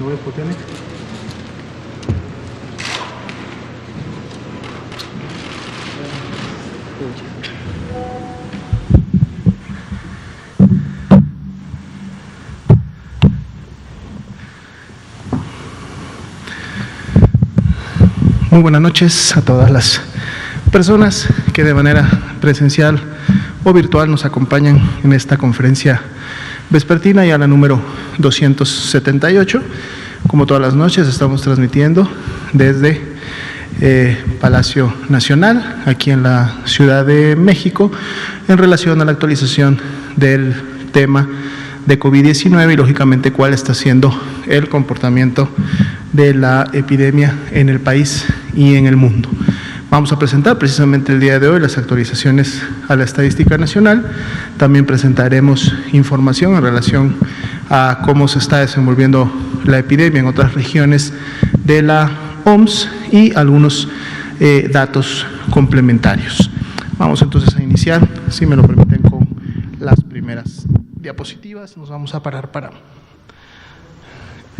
voy a poner. Muy buenas noches a todas las personas que de manera presencial o virtual nos acompañan en esta conferencia vespertina, ya la número 278. Como todas las noches estamos transmitiendo desde Palacio Nacional, aquí en la Ciudad de México, en relación a la actualización del tema de COVID-19 y lógicamente cuál está siendo el comportamiento de la epidemia en el país y en el mundo. Vamos a presentar precisamente el día de hoy las actualizaciones a la estadística nacional. También presentaremos información en relación a cómo se está desenvolviendo la epidemia en otras regiones de la OMS y algunos datos complementarios. Vamos entonces a iniciar, si me lo permiten, con las primeras diapositivas. Nos vamos a parar para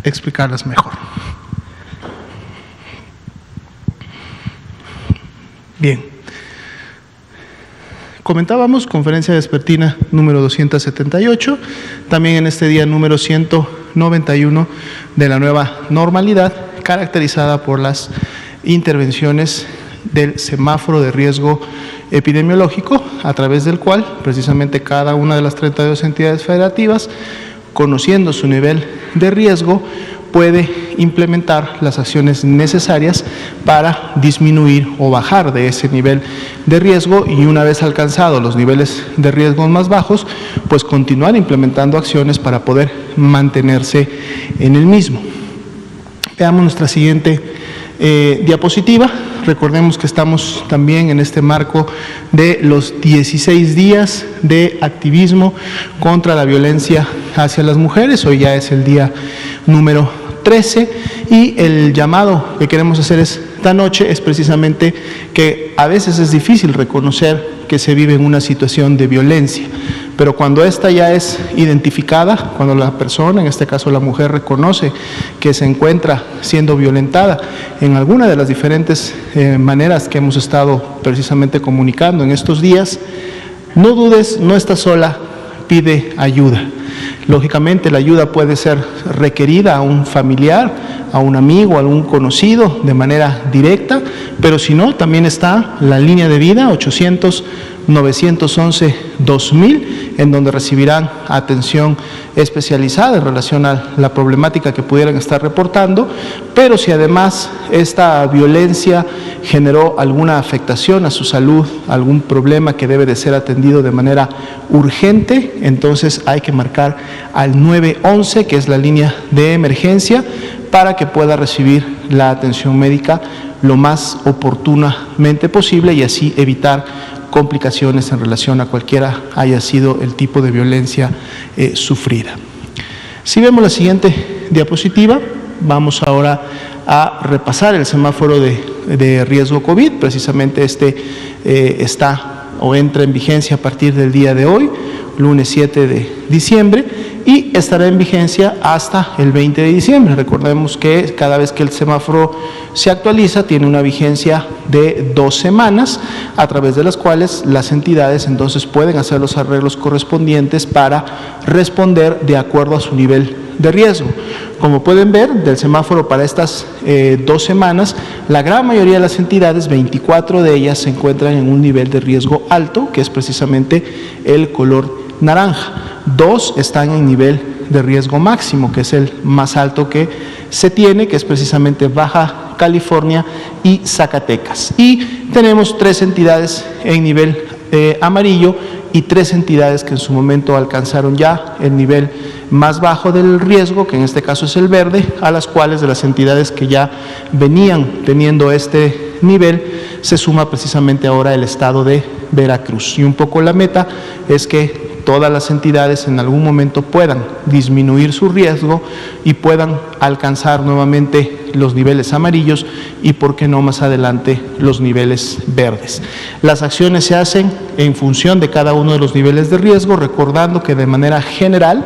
explicarlas mejor. Bien, comentábamos conferencia vespertina número 278, también en este día número 191 de la nueva normalidad, caracterizada por las intervenciones del semáforo de riesgo epidemiológico, a través del cual precisamente cada una de las 32 entidades federativas, conociendo su nivel de riesgo, puede implementar las acciones necesarias para disminuir o bajar de ese nivel de riesgo y una vez alcanzados los niveles de riesgo más bajos, pues continuar implementando acciones para poder mantenerse en el mismo. Veamos nuestra siguiente diapositiva. Recordemos que estamos también en este marco de los 16 días de activismo contra la violencia hacia las mujeres. Hoy ya es el día número 13 y el llamado que queremos hacer esta noche es precisamente que a veces es difícil reconocer que se vive en una situación de violencia, pero cuando esta ya es identificada, cuando la persona, en este caso la mujer, reconoce que se encuentra siendo violentada en alguna de las diferentes maneras que hemos estado precisamente comunicando en estos días, no dudes, no estás sola, pide ayuda. Lógicamente la ayuda puede ser requerida a un familiar, a un amigo, a algún conocido de manera directa, pero si no, también está la línea de vida 800-911-2000, en donde recibirán atención especializada en relación a la problemática que pudieran estar reportando, pero si además esta violencia generó alguna afectación a su salud, algún problema que debe de ser atendido de manera urgente, entonces hay que marcar al 911, que es la línea de emergencia, para que pueda recibir la atención médica lo más oportunamente posible y así evitar complicaciones en relación a cualquiera haya sido el tipo de violencia sufrida. Si vemos la siguiente diapositiva, vamos ahora a repasar el semáforo de riesgo COVID. Precisamente está o entra en vigencia a partir del día de hoy, lunes 7 de diciembre, y estará en vigencia hasta el 20 de diciembre. Recordemos que cada vez que el semáforo se actualiza tiene una vigencia de 2 semanas, a través de las cuales las entidades entonces pueden hacer los arreglos correspondientes para responder de acuerdo a su nivel de riesgo. Como pueden ver, del semáforo para estas 2 semanas, la gran mayoría de las entidades, 24 de ellas, se encuentran en un nivel de riesgo alto, que es precisamente el color naranja. 2 están en nivel de riesgo máximo, que es el más alto que se tiene, que es precisamente Baja California y Zacatecas. Y tenemos 3 entidades en nivel amarillo y 3 entidades que en su momento alcanzaron ya el nivel más bajo del riesgo, que en este caso es el verde, a las cuales de las entidades que ya venían teniendo este nivel se suma precisamente ahora el estado de Veracruz. Y un poco la meta es que todas las entidades en algún momento puedan disminuir su riesgo y puedan alcanzar nuevamente los niveles amarillos y, por qué no, más adelante los niveles verdes. Las acciones se hacen en función de cada uno de los niveles de riesgo, recordando que de manera general,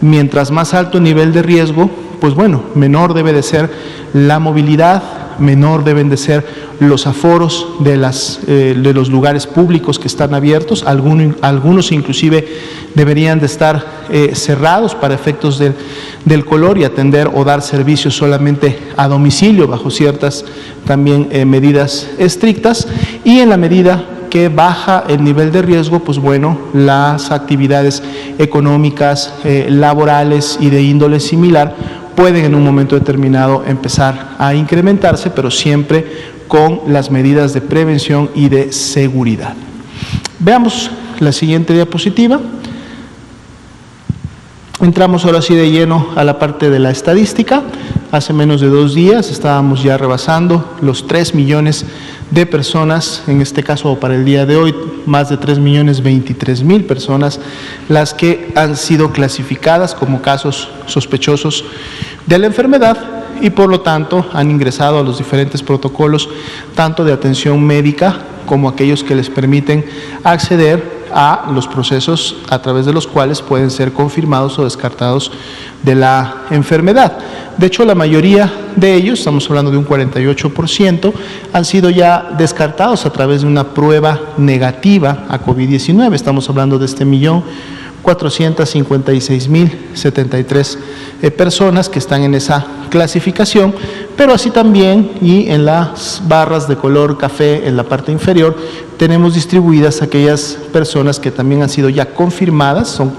mientras más alto nivel de riesgo, pues bueno, menor debe de ser la movilidad, menor deben de ser los aforos de los lugares públicos que están abiertos, algunos inclusive deberían de estar cerrados para efectos del color y atender o dar servicios solamente a domicilio bajo ciertas también medidas estrictas, y en la medida que baja el nivel de riesgo, pues bueno, las actividades económicas, laborales y de índole similar pueden en un momento determinado empezar a incrementarse, pero siempre con las medidas de prevención y de seguridad. Veamos la siguiente diapositiva. Entramos ahora sí de lleno a la parte de la estadística. Hace menos de 2 días estábamos ya rebasando los 3 millones de personas, en este caso para el día de hoy, más de 3.023.000 personas, las que han sido clasificadas como casos sospechosos de la enfermedad y por lo tanto han ingresado a los diferentes protocolos, tanto de atención médica como aquellos que les permiten acceder a los procesos a través de los cuales pueden ser confirmados o descartados de la enfermedad. De hecho, la mayoría de ellos, estamos hablando de un 48%, han sido ya descartados a través de una prueba negativa a COVID-19. Estamos hablando de 1.456.073 personas que están en esa clasificación, pero así también, y en las barras de color café en la parte inferior, tenemos distribuidas aquellas personas que también han sido ya confirmadas, son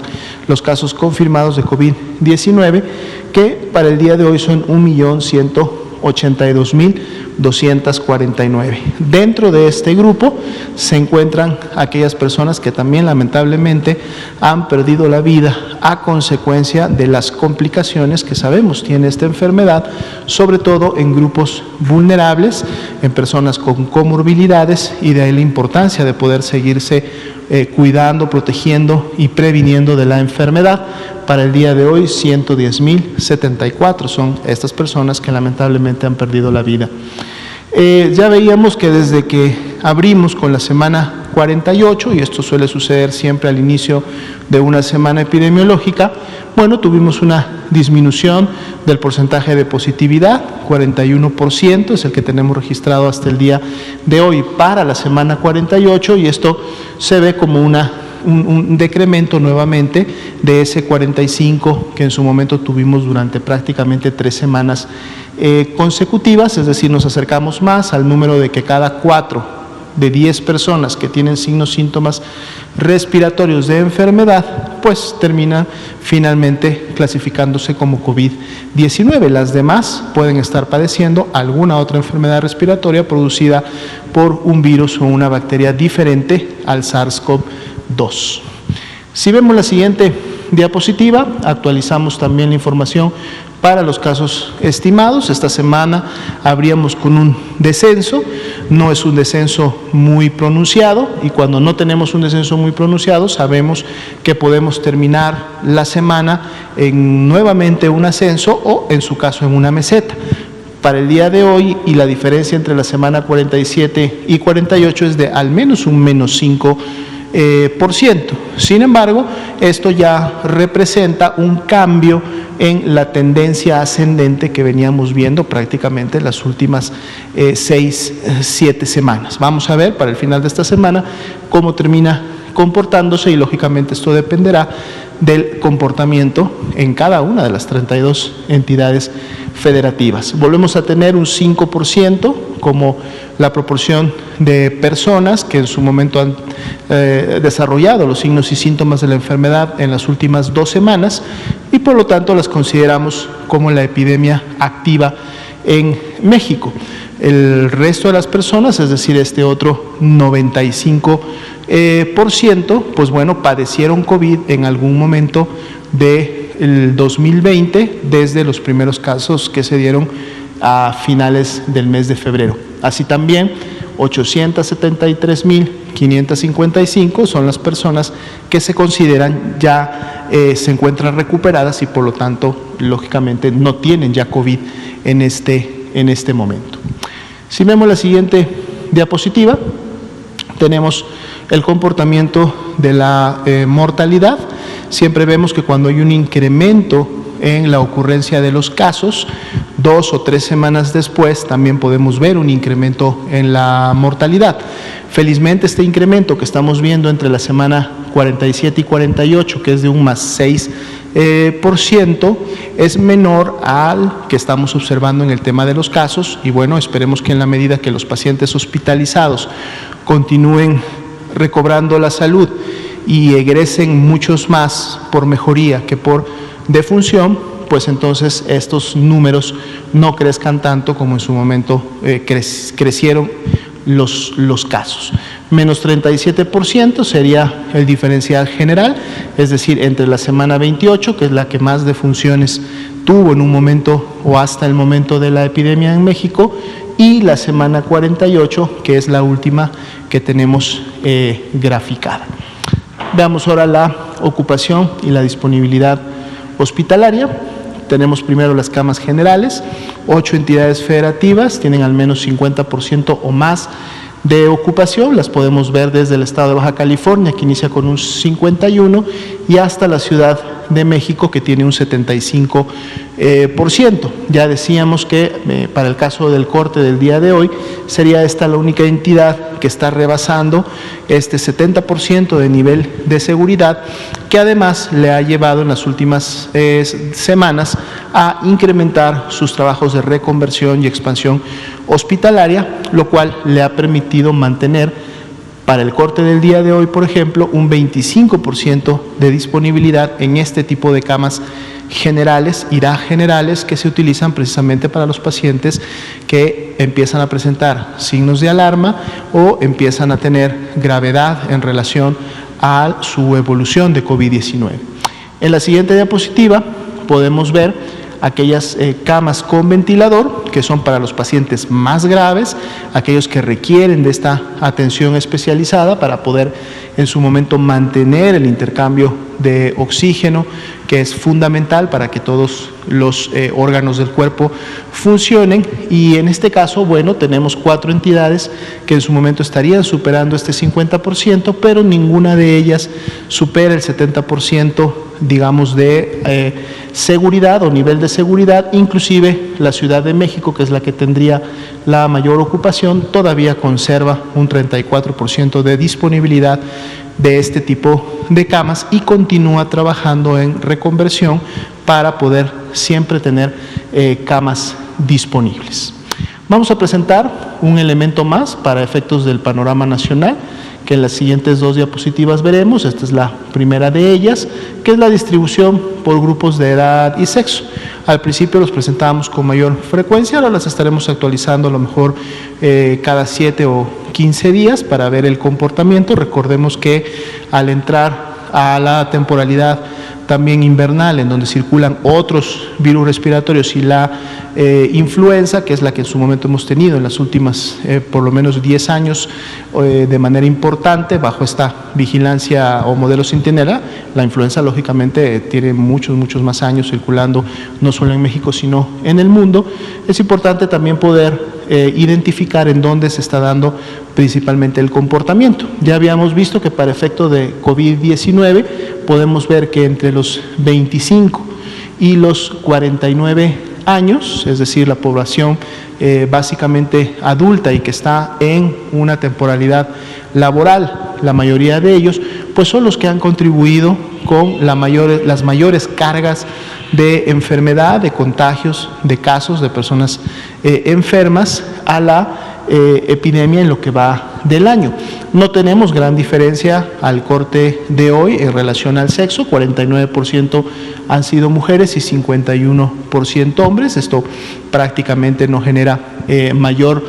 los casos confirmados de COVID-19, que para el día de hoy son 1.182.249. Dentro de este grupo se encuentran aquellas personas que también lamentablemente han perdido la vida a consecuencia de las complicaciones que sabemos tiene esta enfermedad, sobre todo en grupos vulnerables, en personas con comorbilidades, y de ahí la importancia de poder seguirse cuidando, protegiendo y previniendo de la enfermedad. Para el día de hoy, 110.074 son estas personas que lamentablemente han perdido la vida. Ya veíamos que desde que abrimos con la semana 48, y esto suele suceder siempre al inicio de una semana epidemiológica, bueno, tuvimos una disminución del porcentaje de positividad, 41% es el que tenemos registrado hasta el día de hoy para la semana 48, y esto se ve como un decremento nuevamente de ese 45 que en su momento tuvimos durante prácticamente 3 semanas consecutivas, es decir, nos acercamos más al número de que cada 4 de 10 personas que tienen síntomas respiratorios de enfermedad, pues terminan finalmente clasificándose como COVID-19. Las demás pueden estar padeciendo alguna otra enfermedad respiratoria producida por un virus o una bacteria diferente al SARS-CoV-2. Si vemos la siguiente diapositiva, actualizamos también la información para los casos estimados. Esta semana abríamos con un descenso, no es un descenso muy pronunciado, y cuando no tenemos un descenso muy pronunciado sabemos que podemos terminar la semana en nuevamente un ascenso o en su caso en una meseta. Para el día de hoy, y la diferencia entre la semana 47 y 48 es de al menos un menos 5%. Sin embargo, esto ya representa un cambio en la tendencia ascendente que veníamos viendo prácticamente en las últimas 6-7 semanas. Vamos a ver para el final de esta semana cómo termina comportándose, y lógicamente esto dependerá del comportamiento en cada una de las 32 entidades federativas. Volvemos a tener un 5% como la proporción de personas que en su momento han desarrollado los signos y síntomas de la enfermedad en las últimas 2 semanas, y por lo tanto las consideramos como la epidemia activa en México. El resto de las personas, es decir, este otro 95%, pues bueno, padecieron COVID en algún momento del 2020, desde los primeros casos que se dieron a finales del mes de febrero. Así también, 873.555 son las personas que se consideran ya se encuentran recuperadas y por lo tanto, lógicamente, no tienen ya COVID en este momento. Si vemos la siguiente diapositiva, tenemos el comportamiento de la mortalidad. Siempre vemos que cuando hay un incremento en la ocurrencia de los casos. 2 o 3 semanas después también podemos ver un incremento en la mortalidad. Felizmente este incremento que estamos viendo entre la semana 47 y 48, que es de un más 6%, es menor al que estamos observando en el tema de los casos, y bueno, esperemos que en la medida que los pacientes hospitalizados continúen recobrando la salud y egresen muchos más por mejoría que por defunción, pues entonces estos números no crezcan tanto como en su momento crecieron los casos. Menos 37% sería el diferencial general, es decir, entre la semana 28, que es la que más defunciones tuvo en un momento o hasta el momento de la epidemia en México, y la semana 48, que es la última que tenemos graficada. Veamos ahora la ocupación y la disponibilidad hospitalaria. Tenemos primero las camas generales. 8 entidades federativas tienen al menos 50% o más de ocupación. Las podemos ver desde el estado de Baja California, que inicia con un 51%, y hasta la Ciudad de México, que tiene un 75%. Ya decíamos que para el caso del corte del día de hoy, sería esta la única entidad que está rebasando este 70% de nivel de seguridad, que además le ha llevado en las últimas semanas a incrementar sus trabajos de reconversión y expansión hospitalaria, lo cual le ha permitido mantener para el corte del día de hoy, por ejemplo, un 25% de disponibilidad en este tipo de camas generales, IRA generales, que se utilizan precisamente para los pacientes que empiezan a presentar signos de alarma o empiezan a tener gravedad en relación a su evolución de COVID-19. En la siguiente diapositiva podemos ver aquellas camas con ventilador, que son para los pacientes más graves, aquellos que requieren de esta atención especializada para poder en su momento mantener el intercambio de oxígeno, que es fundamental para que todos los órganos del cuerpo funcionen. Y en este caso, bueno, tenemos 4 entidades que en su momento estarían superando este 50%, pero ninguna de ellas supera el 70%, digamos, de seguridad o nivel de seguridad. Inclusive la Ciudad de México, que es la que tendría la mayor ocupación, todavía conserva un 34% de disponibilidad de este tipo de camas y continúa trabajando en reconversión para poder siempre tener camas disponibles. Vamos a presentar un elemento más para efectos del panorama nacional, que en las siguientes 2 diapositivas veremos. Esta es la primera de ellas, que es la distribución por grupos de edad y sexo. Al principio los presentábamos con mayor frecuencia, ahora las estaremos actualizando a lo mejor cada 7 o 15 días para ver el comportamiento. Recordemos que al entrar a la temporalidad también invernal, en donde circulan otros virus respiratorios, y la influenza, que es la que en su momento hemos tenido en las últimas por lo menos 10 años de manera importante bajo esta vigilancia o modelo centinela. La influenza lógicamente tiene muchos más años circulando, no solo en México sino en el mundo. Es importante también poder identificar en dónde se está dando principalmente el comportamiento. Ya habíamos visto que para efecto de COVID-19 podemos ver que entre los 25 y los 49 años, es decir, la población básicamente adulta y que está en una temporalidad laboral, la mayoría de ellos, pues son los que han contribuido con las mayores cargas de enfermedad, de contagios, de casos de personas enfermas a la epidemia en lo que va del año. No tenemos gran diferencia al corte de hoy en relación al sexo. 49% han sido mujeres y 51% hombres. Esto prácticamente no genera mayor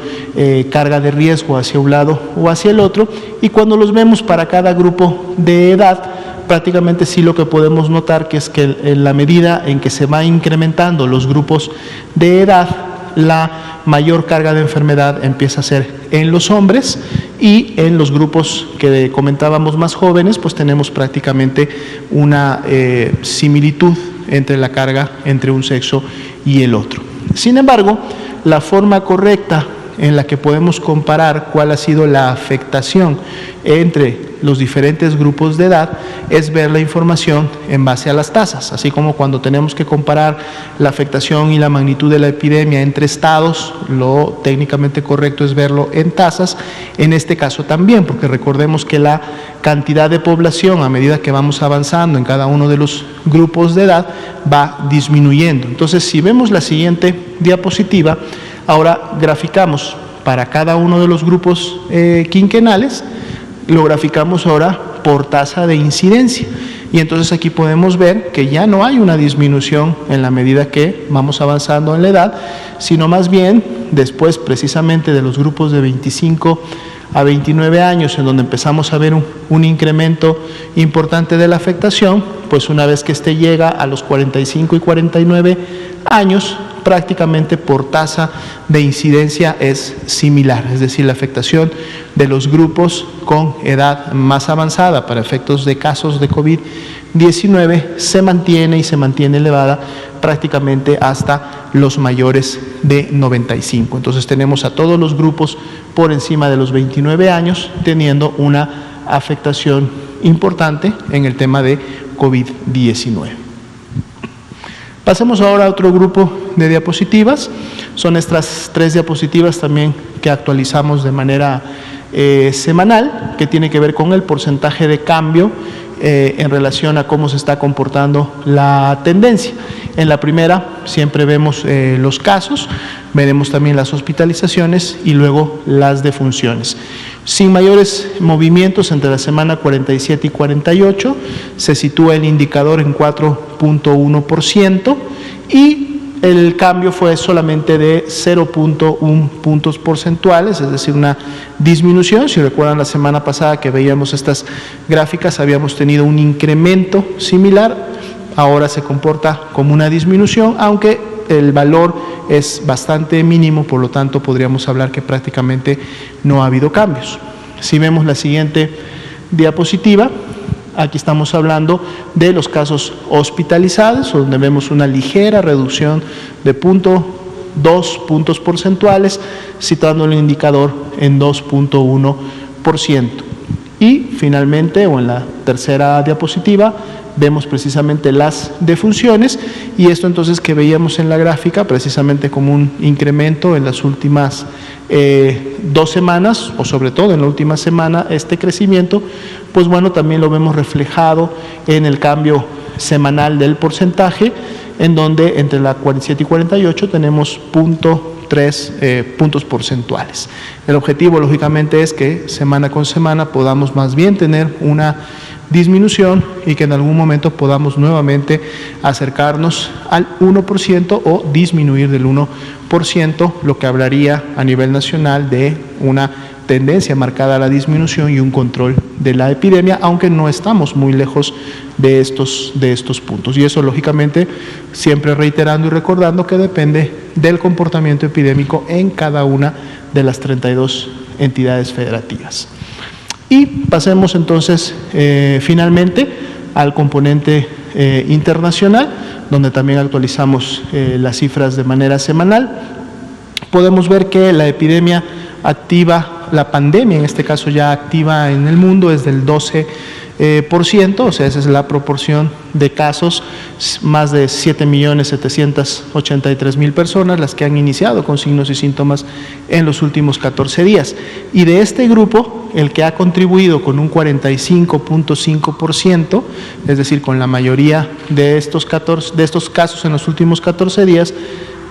carga de riesgo hacia un lado o hacia el otro. Y cuando los vemos para cada grupo de edad, prácticamente sí lo que podemos notar que es que en la medida en que se va incrementando los grupos de edad, la mayor carga de enfermedad empieza a ser en los hombres, y en los grupos que comentábamos más jóvenes, pues tenemos prácticamente una similitud entre la carga entre un sexo y el otro. Sin embargo, la forma correcta en la que podemos comparar cuál ha sido la afectación entre los diferentes grupos de edad es ver la información en base a las tasas, así como cuando tenemos que comparar la afectación y la magnitud de la epidemia entre estados, lo técnicamente correcto es verlo en tasas, en este caso también, porque recordemos que la cantidad de población a medida que vamos avanzando en cada uno de los grupos de edad va disminuyendo. Entonces, si vemos la siguiente diapositiva, ahora graficamos para cada uno de los grupos quinquenales, lo graficamos ahora por tasa de incidencia. Y entonces aquí podemos ver que ya no hay una disminución en la medida que vamos avanzando en la edad, sino más bien después precisamente de los grupos de 25 a 29 años, en donde empezamos a ver un incremento importante de la afectación, pues una vez que este llega a los 45 y 49 años, prácticamente por tasa de incidencia es similar, es decir, la afectación de los grupos con edad más avanzada para efectos de casos de COVID-19 se mantiene elevada prácticamente hasta los mayores de 95. Entonces tenemos a todos los grupos por encima de los 29 años teniendo una afectación importante en el tema de COVID-19. Pasemos ahora a otro grupo de diapositivas. Son estas 3 diapositivas también que actualizamos de manera semanal, que tiene que ver con el porcentaje de cambio en relación a cómo se está comportando la tendencia. En la primera siempre vemos los casos, veremos también las hospitalizaciones y luego las defunciones. Sin mayores movimientos entre la semana 47 y 48, se sitúa el indicador en 4.1% y el cambio fue solamente de 0.1 puntos porcentuales, es decir, una disminución. Si recuerdan la semana pasada que veíamos estas gráficas, habíamos tenido un incremento similar, ahora se comporta como una disminución, aunque el valor es bastante mínimo, por lo tanto podríamos hablar que prácticamente no ha habido cambios. Si vemos la siguiente diapositiva, aquí estamos hablando de los casos hospitalizados, donde vemos una ligera reducción de 0.2 puntos porcentuales, situando el indicador en 2.1%. Y finalmente, o en la tercera diapositiva, vemos precisamente las defunciones, y esto entonces que veíamos en la gráfica precisamente como un incremento en las últimas 2 semanas, o sobre todo en la última semana, este crecimiento, pues bueno, también lo vemos reflejado en el cambio semanal del porcentaje, en donde entre la 47 y 48 tenemos 0.3 puntos porcentuales. El objetivo, lógicamente, es que semana con semana podamos más bien tener una disminución y que en algún momento podamos nuevamente acercarnos al 1% o disminuir del 1%, lo que hablaría a nivel nacional de una tendencia marcada a la disminución y un control de la epidemia, aunque no estamos muy lejos de estos puntos. Y eso, lógicamente, siempre reiterando y recordando que depende del comportamiento epidémico en cada una de las 32 entidades federativas. Y pasemos entonces finalmente al componente internacional, donde también actualizamos las cifras de manera semanal. Podemos ver que la epidemia activa, la pandemia en este caso ya activa en el mundo, es del 12%, o sea, esa es la proporción de casos, más de 7.783.000 personas las que han iniciado con signos y síntomas en los últimos 14 días. Y de este grupo, el que ha contribuido con un 45.5%, es decir, con la mayoría de estos casos en los últimos 14 días,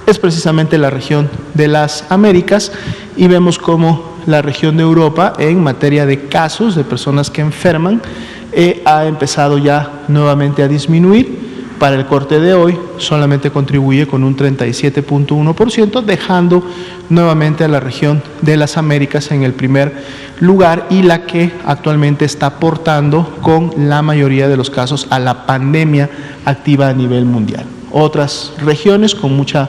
es precisamente la región de las Américas, y vemos cómo la región de Europa, en materia de casos de personas que enferman, ha empezado ya nuevamente a disminuir. Para el corte de hoy solamente contribuye con un 37.1%, dejando nuevamente a la región de las Américas en el primer lugar y la que actualmente está aportando con la mayoría de los casos a la pandemia activa a nivel mundial. Otras regiones con mucha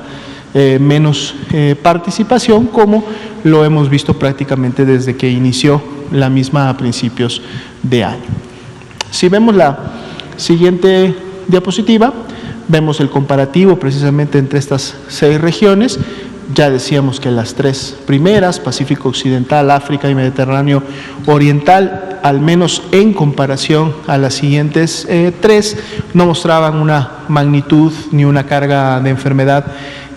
menos participación, como lo hemos visto prácticamente desde que inició la misma a principios de año. Si vemos la siguiente diapositiva, vemos el comparativo precisamente entre estas 6 regiones, Ya decíamos que las tres primeras, Pacífico Occidental, África y Mediterráneo Oriental, al menos en comparación a las siguientes tres, no mostraban una magnitud ni una carga de enfermedad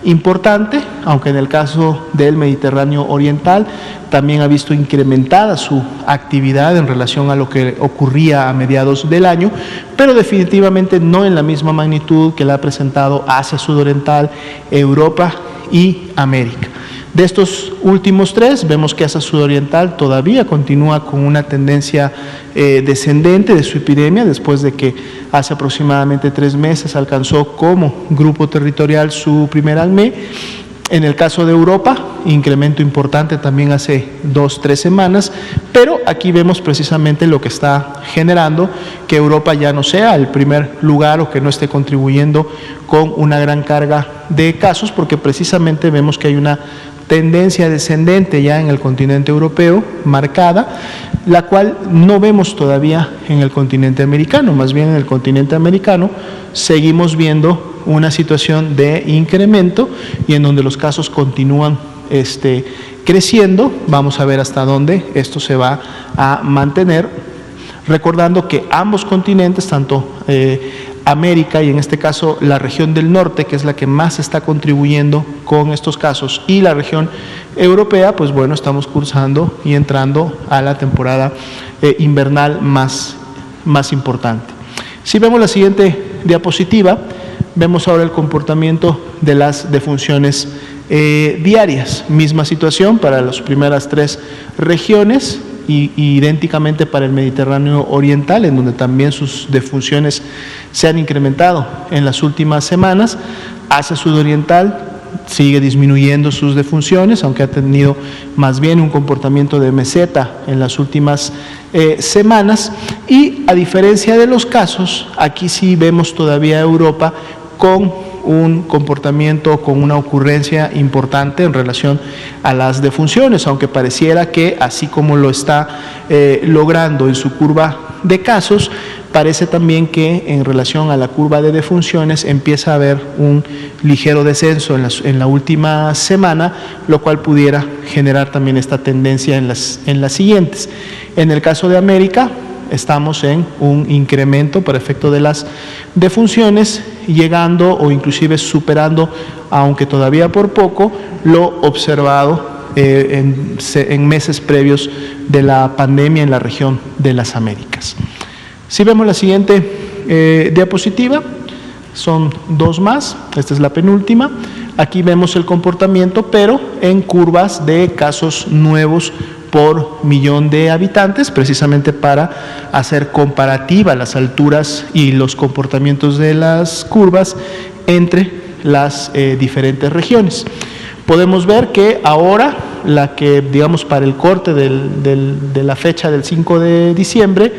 importante, aunque en el caso del Mediterráneo Oriental también ha visto incrementada su actividad en relación a lo que ocurría a mediados del año, pero definitivamente no en la misma magnitud que la ha presentado Asia Sudoriental, Europa y América. De estos últimos tres, vemos que Asia Sudoriental todavía continúa con una tendencia descendente de su epidemia, después de que hace aproximadamente 3 meses alcanzó como grupo territorial su primer ANME. En el caso de Europa, incremento importante también hace 2-3 semanas, pero aquí vemos precisamente lo que está generando que Europa ya no sea el primer lugar o que no esté contribuyendo con una gran carga de casos, porque precisamente vemos que hay una tendencia descendente ya en el continente europeo marcada, la cual no vemos todavía en el continente americano. Más bien en el continente americano seguimos viendo una situación de incremento y en donde los casos continúan creciendo. Vamos a ver hasta dónde esto se va a mantener, recordando que ambos continentes, tanto América y en este caso la región del norte, que es la que más está contribuyendo con estos casos, y la región europea, pues bueno, estamos cursando y entrando a la temporada invernal más importante. Si vemos la siguiente diapositiva, vemos ahora el comportamiento de las defunciones diarias. Misma situación para las primeras 3 regiones, y idénticamente para el Mediterráneo Oriental, en donde también sus defunciones se han incrementado en las últimas semanas. Asia Sudoriental sigue disminuyendo sus defunciones, aunque ha tenido más bien un comportamiento de meseta en las últimas semanas, y a diferencia de los casos, aquí sí vemos todavía a Europa con un comportamiento, con una ocurrencia importante en relación a las defunciones, aunque pareciera que así como lo está logrando en su curva de casos, parece también que en relación a la curva de defunciones empieza a haber un ligero descenso en la última semana, lo cual pudiera generar también esta tendencia en las siguientes. En el caso de América, estamos en un incremento para efecto de las defunciones, llegando o inclusive superando, aunque todavía por poco, lo observado en meses previos de la pandemia en la región de las Américas. Si vemos la siguiente diapositiva, son 2 más, esta es la penúltima. Aquí vemos el comportamiento, pero en curvas de casos nuevos por millón de habitantes, precisamente para hacer comparativa las alturas y los comportamientos de las curvas entre las diferentes regiones. Podemos ver que ahora, la que digamos para el corte de la fecha del 5 de diciembre,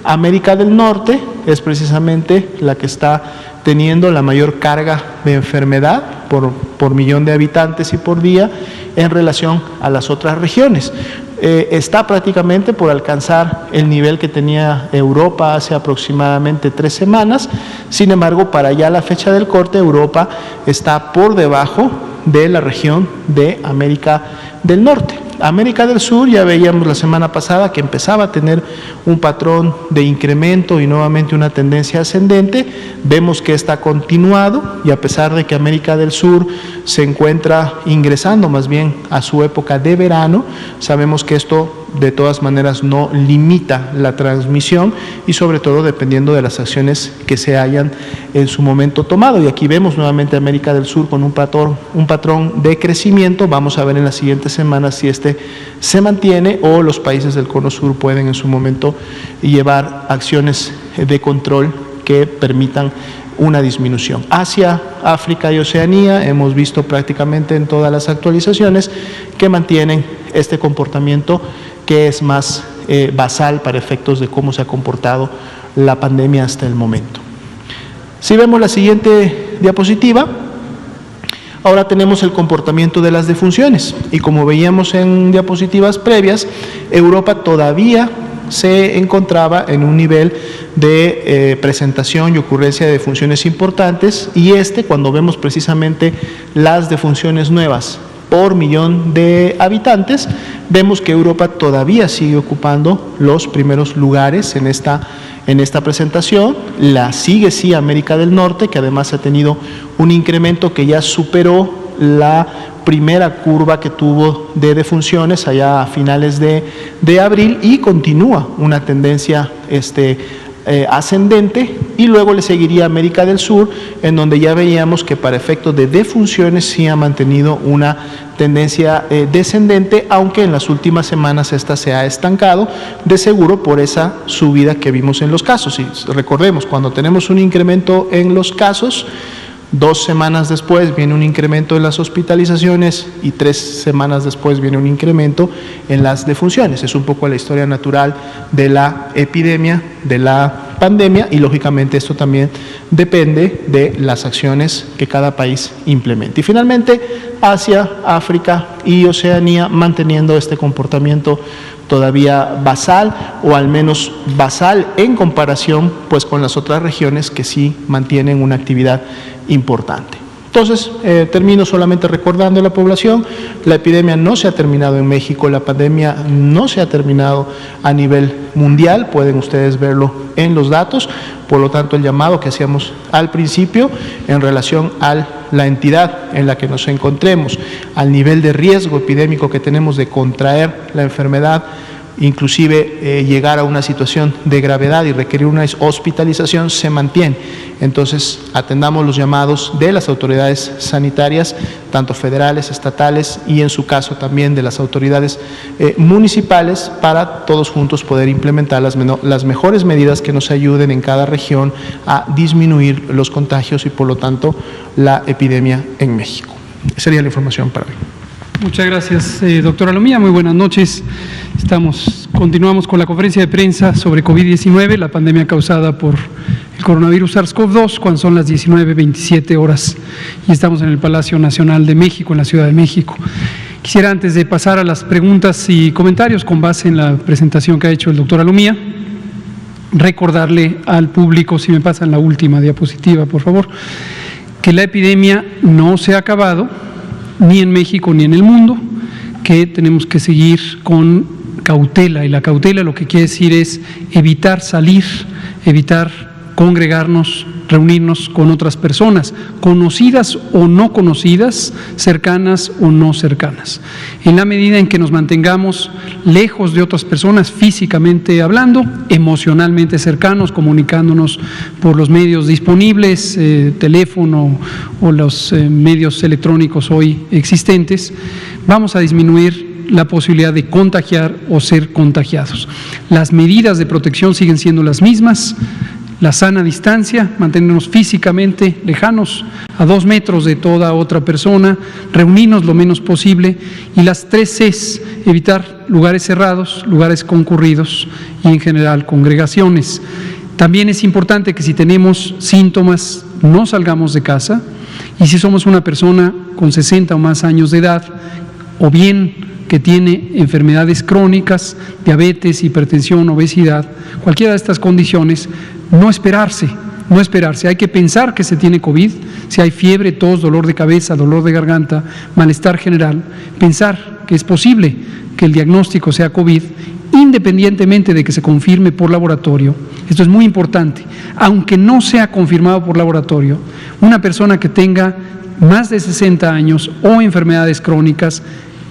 América del Norte es precisamente la que está teniendo la mayor carga de enfermedad por millón de habitantes y por día en relación a las otras regiones. Está prácticamente por alcanzar el nivel que tenía Europa hace aproximadamente 3 semanas. Sin embargo, para ya la fecha del corte, Europa está por debajo de la región de América del Norte. América del Sur, ya veíamos la semana pasada que empezaba a tener un patrón de incremento y nuevamente una tendencia ascendente. Vemos que está continuado, y a pesar de que América del Sur se encuentra ingresando más bien a su época de verano, sabemos que esto de todas maneras no limita la transmisión, y sobre todo dependiendo de las acciones que se hayan en su momento tomado. Y aquí vemos nuevamente América del Sur con un patrón de crecimiento. Vamos a ver en las siguientes semanas si este se mantiene o los países del Cono Sur pueden en su momento llevar acciones de control que permitan una disminución. Asia, África y Oceanía, hemos visto prácticamente en todas las actualizaciones que mantienen este comportamiento que es más basal para efectos de cómo se ha comportado la pandemia hasta el momento. Si vemos la siguiente diapositiva, ahora tenemos el comportamiento de las defunciones, y como veíamos en diapositivas previas, Europa todavía se encontraba en un nivel de presentación y ocurrencia de defunciones importantes, y cuando vemos precisamente las defunciones nuevas por millón de habitantes, vemos que Europa todavía sigue ocupando los primeros lugares en esta presentación. La sigue sí América del Norte, que además ha tenido un incremento que ya superó la primera curva que tuvo de defunciones allá a finales de abril, y continúa una tendencia ascendente, y luego le seguiría América del Sur, en donde ya veíamos que para efectos de defunciones sí ha mantenido una tendencia descendente, aunque en las últimas semanas esta se ha estancado, de seguro por esa subida que vimos en los casos. Y recordemos, cuando tenemos un incremento en los casos, 2 semanas después viene un incremento en las hospitalizaciones y 3 semanas después viene un incremento en las defunciones. Es un poco la historia natural de la epidemia, de la pandemia, y lógicamente esto también depende de las acciones que cada país implemente. Y finalmente, Asia, África y Oceanía manteniendo este comportamiento todavía basal, o al menos basal en comparación pues con las otras regiones que sí mantienen una actividad importante. Entonces, termino solamente recordando a la población: la epidemia no se ha terminado en México, la pandemia no se ha terminado a nivel mundial, pueden ustedes verlo en los datos. Por lo tanto, el llamado que hacíamos al principio en relación a la entidad en la que nos encontremos, al nivel de riesgo epidémico que tenemos de contraer la enfermedad, inclusive llegar a una situación de gravedad y requerir una hospitalización, se mantiene. Entonces, atendamos los llamados de las autoridades sanitarias, tanto federales, estatales y en su caso también de las autoridades municipales, para todos juntos poder implementar las mejores medidas que nos ayuden en cada región a disminuir los contagios y por lo tanto la epidemia en México. Esa sería la información para hoy. Muchas gracias, doctora Lomía. Muy buenas noches. Continuamos con la conferencia de prensa sobre COVID-19, la pandemia causada por el coronavirus SARS-CoV-2, cuando son las 19:27 horas y estamos en el Palacio Nacional de México, en la Ciudad de México. Quisiera, antes de pasar a las preguntas y comentarios con base en la presentación que ha hecho el doctor Alomía, recordarle al público, si me pasan la última diapositiva, por favor, que la epidemia no se ha acabado, ni en México ni en el mundo, que tenemos que seguir con cautela, y la cautela lo que quiere decir es evitar salir, evitar congregarnos, reunirnos con otras personas, conocidas o no conocidas, cercanas o no cercanas. En la medida en que nos mantengamos lejos de otras personas, físicamente hablando, emocionalmente cercanos, comunicándonos por los medios disponibles, teléfono o los medios electrónicos hoy existentes, vamos a disminuir la posibilidad de contagiar o ser contagiados. Las medidas de protección siguen siendo las mismas: la sana distancia, mantenernos físicamente lejanos, a 2 metros de toda otra persona, reunirnos lo menos posible, y las 3 Cs: evitar lugares cerrados, lugares concurridos y en general congregaciones. También es importante que si tenemos síntomas no salgamos de casa, y si somos una persona con 60 o más años de edad, o bien que tiene enfermedades crónicas, diabetes, hipertensión, obesidad, cualquiera de estas condiciones, no esperarse. Hay que pensar que se tiene COVID, si hay fiebre, tos, dolor de cabeza, dolor de garganta, malestar general, pensar que es posible que el diagnóstico sea COVID, independientemente de que se confirme por laboratorio. Esto es muy importante. Aunque no sea confirmado por laboratorio, una persona que tenga más de 60 años o enfermedades crónicas,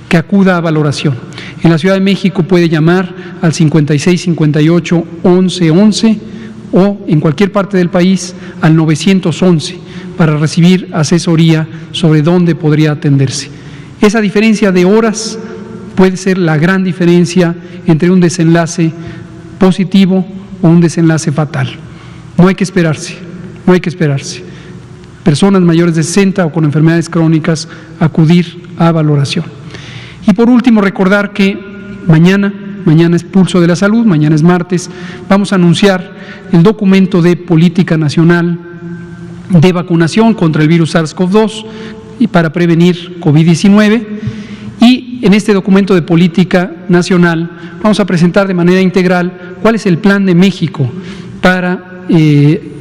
que acuda a valoración. En la Ciudad de México puede llamar al 5658-1111 o en cualquier parte del país al 911 para recibir asesoría sobre dónde podría atenderse. Esa diferencia de horas puede ser la gran diferencia entre un desenlace positivo o un desenlace fatal. No hay que esperarse. Personas mayores de 60 o con enfermedades crónicas, acudir a valoración. Y por último, recordar que mañana es Pulso de la Salud, mañana es martes, vamos a anunciar el documento de política nacional de vacunación contra el virus SARS-CoV-2 y para prevenir COVID-19. Y en este documento de política nacional vamos a presentar de manera integral cuál es el plan de México para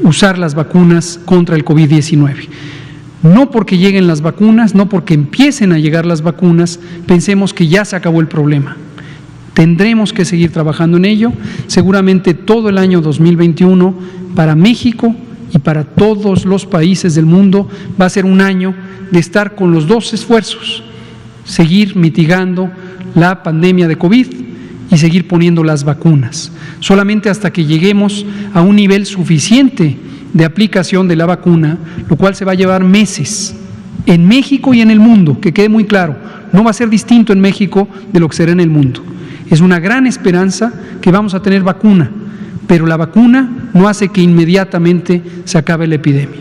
usar las vacunas contra el COVID-19. No porque lleguen las vacunas, no porque empiecen a llegar las vacunas, pensemos que ya se acabó el problema. Tendremos que seguir trabajando en ello. Seguramente todo el año 2021 para México y para todos los países del mundo va a ser un año de estar con los dos esfuerzos: seguir mitigando la pandemia de COVID y seguir poniendo las vacunas. Solamente hasta que lleguemos a un nivel suficiente de aplicación de la vacuna, lo cual se va a llevar meses, en México y en el mundo, que quede muy claro, no va a ser distinto en México de lo que será en el mundo. Es una gran esperanza que vamos a tener vacuna, pero la vacuna no hace que inmediatamente se acabe la epidemia.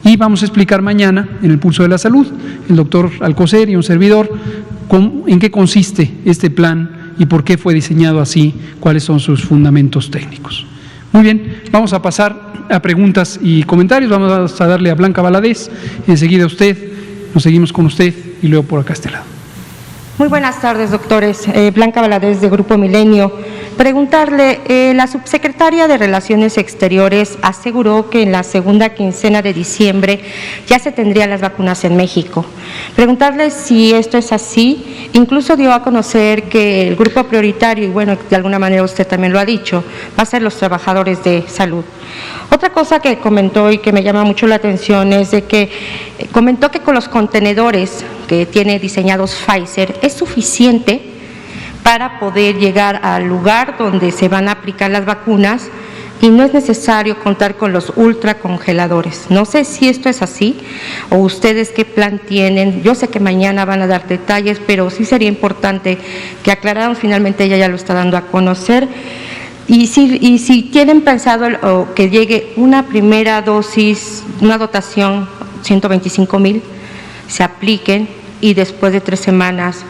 Y vamos a explicar mañana, en el Pulso de la Salud, el doctor Alcocer y un servidor, en qué consiste este plan y por qué fue diseñado así, cuáles son sus fundamentos técnicos. Muy bien, vamos a pasar a preguntas y comentarios. Vamos a darle a Blanca Valadez, enseguida usted, nos seguimos con usted y luego por acá a este lado. Muy buenas tardes, doctores. Blanca Valadez, de Grupo Milenio. Preguntarle, la subsecretaria de Relaciones Exteriores aseguró que en la segunda quincena de diciembre ya se tendrían las vacunas en México. Preguntarle si esto es así. Incluso dio a conocer que el grupo prioritario, y bueno, de alguna manera usted también lo ha dicho, va a ser los trabajadores de salud. Otra cosa que comentó y que me llama mucho la atención es de que comentó que con los contenedores que tiene diseñados Pfizer es suficiente para poder llegar al lugar donde se van a aplicar las vacunas y no es necesario contar con los ultracongeladores. No sé si esto es así o ustedes qué plan tienen. Yo sé que mañana van a dar detalles, pero sí sería importante que aclararan. Finalmente ella ya lo está dando a conocer. Y si tienen pensado que llegue una primera dosis, una dotación, 125,000, se apliquen y después de 3 semanas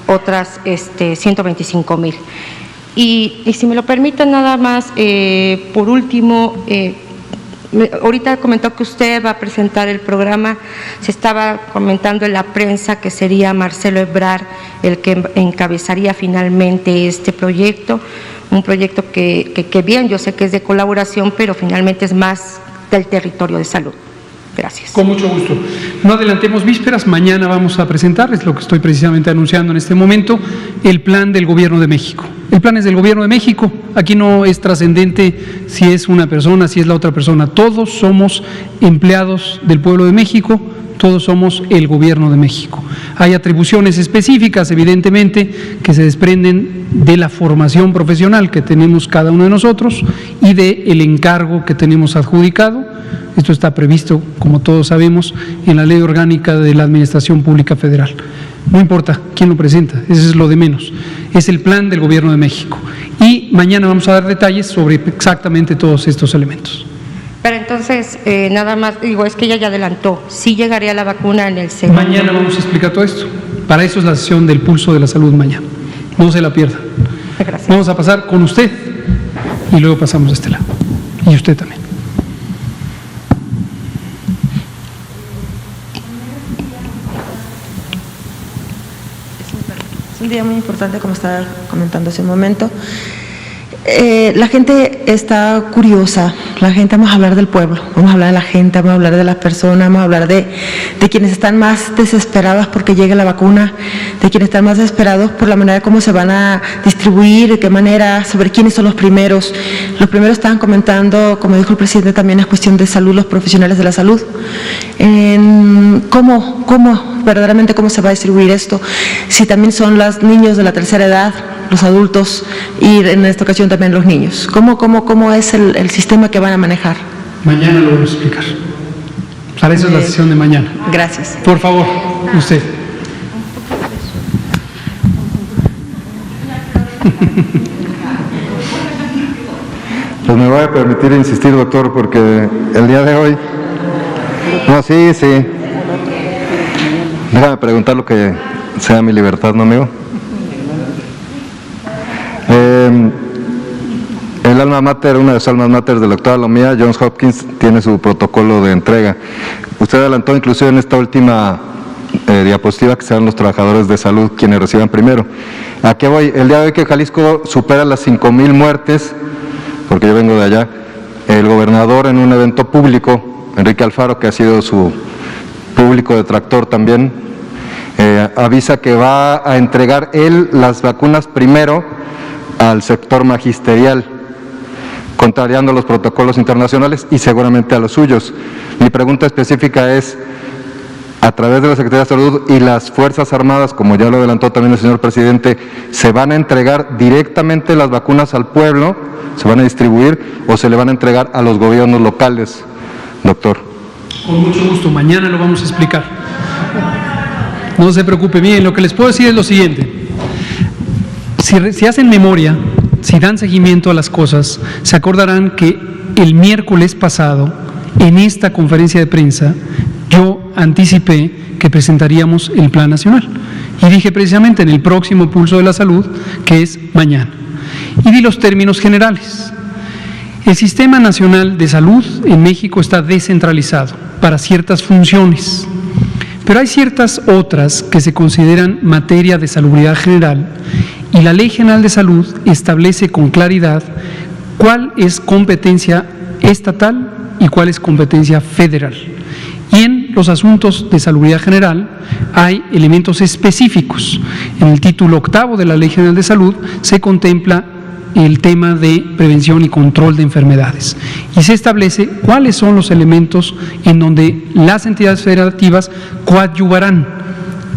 otras 125,000. Y si me lo permiten nada más, por último, ahorita comentó que usted va a presentar el programa, se estaba comentando en la prensa que sería Marcelo Ebrard el que encabezaría finalmente este proyecto, un proyecto que bien, yo sé que es de colaboración, pero finalmente es más del territorio de salud. Gracias. Con mucho gusto. No adelantemos vísperas, mañana vamos a presentarles lo que estoy precisamente anunciando en este momento, el plan del Gobierno de México. El plan es del Gobierno de México, aquí no es trascendente si es una persona, si es la otra persona, todos somos empleados del pueblo de México, todos somos el Gobierno de México. Hay atribuciones específicas, evidentemente, que se desprenden de la formación profesional que tenemos cada uno de nosotros y del encargo que tenemos adjudicado. Esto está previsto, como todos sabemos, en la Ley Orgánica de la Administración Pública Federal. No importa quién lo presenta, eso es lo de menos. Es el plan del Gobierno de México. Y mañana vamos a dar detalles sobre exactamente todos estos elementos. Pero entonces, nada más, digo, es que ella ya adelantó, sí llegaría la vacuna en el segundo. Mañana vamos a explicar todo esto. Para eso es la sesión del Pulso de la Salud mañana. No se la pierdan. Gracias. Vamos a pasar con usted y luego pasamos a este lado. Y usted también. Es un día muy importante, como estaba comentando hace un momento. La gente está curiosa, la gente, vamos a hablar del pueblo, vamos a hablar de la gente, vamos a hablar de las personas, vamos a hablar de quienes están más desesperados porque llegue la vacuna, de quienes están más desesperados por la manera como se van a distribuir, de qué manera, sobre quiénes son los primeros. Los primeros estaban comentando, como dijo el presidente, también es cuestión de salud, los profesionales de la salud. Verdaderamente cómo se va a distribuir esto, si también son los niños de la tercera edad, los adultos y en esta ocasión también los niños. ¿Cómo es el sistema que van a manejar? Mañana lo vamos a explicar. Para eso es la sesión de mañana. Gracias. Por favor, usted. Pues me voy a permitir insistir, doctor, porque el día de hoy... No, sí. Déjame preguntar lo que sea mi libertad, ¿no, amigo? El alma mater, una de sus almas mater de la doctora Lomía, Johns Hopkins, tiene su protocolo de entrega. Usted adelantó inclusive en esta última diapositiva que serán los trabajadores de salud quienes reciban primero. ¿A qué voy? El día de hoy que Jalisco supera las 5,000 muertes, porque yo vengo de allá, el gobernador en un evento público, Enrique Alfaro, que ha sido su público detractor también, avisa que va a entregar él las vacunas primero al sector magisterial, contrariando los protocolos internacionales y seguramente a los suyos. Mi pregunta específica es, a través de la Secretaría de Salud y las Fuerzas Armadas, como ya lo adelantó también el señor presidente, ¿se van a entregar directamente las vacunas al pueblo? ¿Se van a distribuir o se le van a entregar a los gobiernos locales, doctor? Con mucho gusto, mañana lo vamos a explicar. No se preocupe. Bien, lo que les puedo decir es lo siguiente. Si hacen memoria, si dan seguimiento a las cosas, se acordarán que el miércoles pasado, en esta conferencia de prensa, yo anticipé que presentaríamos el Plan Nacional. Y dije precisamente en el próximo Pulso de la Salud, que es mañana. Y di los términos generales. El Sistema Nacional de Salud en México está descentralizado para ciertas funciones, pero hay ciertas otras que se consideran materia de salubridad general y la Ley General de Salud establece con claridad cuál es competencia estatal y cuál es competencia federal. Y en los asuntos de salubridad general hay elementos específicos. En el título 8º de la Ley General de Salud se contempla el tema de prevención y control de enfermedades. Y se establece cuáles son los elementos en donde las entidades federativas coadyuvarán.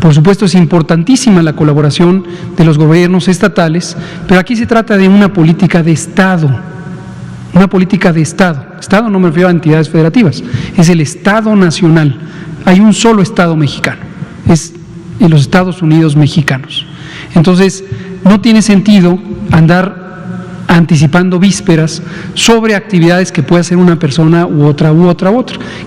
Por supuesto, es importantísima la colaboración de los gobiernos estatales, pero aquí se trata de una política de Estado. Una política de Estado. Estado no me refiero a entidades federativas, es el Estado nacional. Hay un solo Estado mexicano, es en los Estados Unidos mexicanos. Entonces, no tiene sentido andar anticipando vísperas sobre actividades que puede hacer una persona u otra.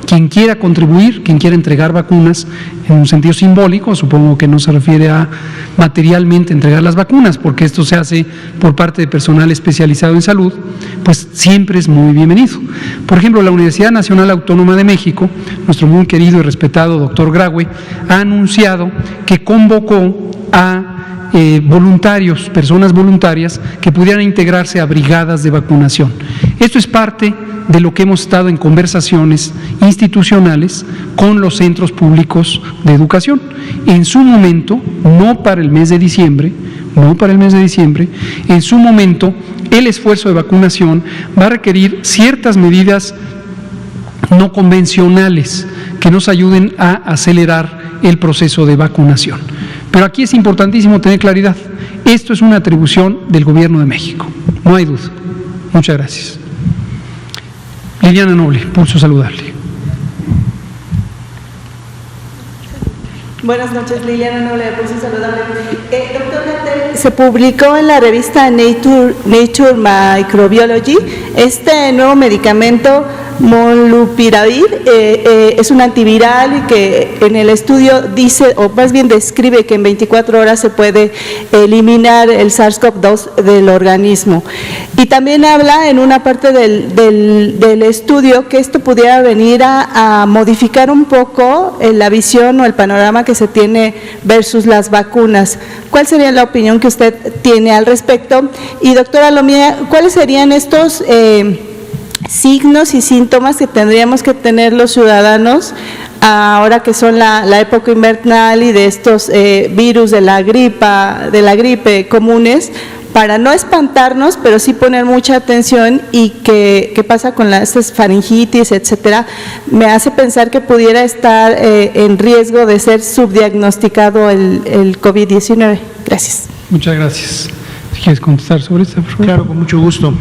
Quien quiera contribuir, quien quiera entregar vacunas en un sentido simbólico, supongo que no se refiere a materialmente entregar las vacunas, porque esto se hace por parte de personal especializado en salud, pues siempre es muy bienvenido. Por ejemplo, la Universidad Nacional Autónoma de México, nuestro muy querido y respetado doctor Graue, ha anunciado que convocó a voluntarios, personas voluntarias que pudieran integrarse a brigadas de vacunación. Esto es parte de lo que hemos estado en conversaciones institucionales con los centros públicos de educación. En su momento, no para el mes de diciembre, en su momento el esfuerzo de vacunación va a requerir ciertas medidas no convencionales que nos ayuden a acelerar el proceso de vacunación. Pero aquí es importantísimo tener claridad. Esto es una atribución del Gobierno de México, no hay duda. Muchas gracias. Liliana Noble, Pulso Saludable. Buenas noches, Liliana Noble, de Pulso Saludable. Doctor Gatell, se publicó en la revista Nature Microbiology este nuevo medicamento Molnupiravir, es un antiviral que en el estudio dice, o más bien describe que en 24 horas se puede eliminar el SARS-CoV-2 del organismo. Y también habla en una parte del estudio que esto pudiera venir a modificar un poco la visión o el panorama que se tiene versus las vacunas. ¿Cuál sería la opinión que usted tiene al respecto? Y doctora Lomía, ¿cuáles serían estos signos y síntomas que tendríamos que tener los ciudadanos ahora que son la época invernal y de estos virus de la gripe comunes, para no espantarnos, pero sí poner mucha atención? Y qué pasa con estas faringitis, etcétera, me hace pensar que pudiera estar en riesgo de ser subdiagnosticado el COVID-19. Gracias. Muchas gracias. Si quieres contestar sobre esto, por favor. Claro, con mucho gusto.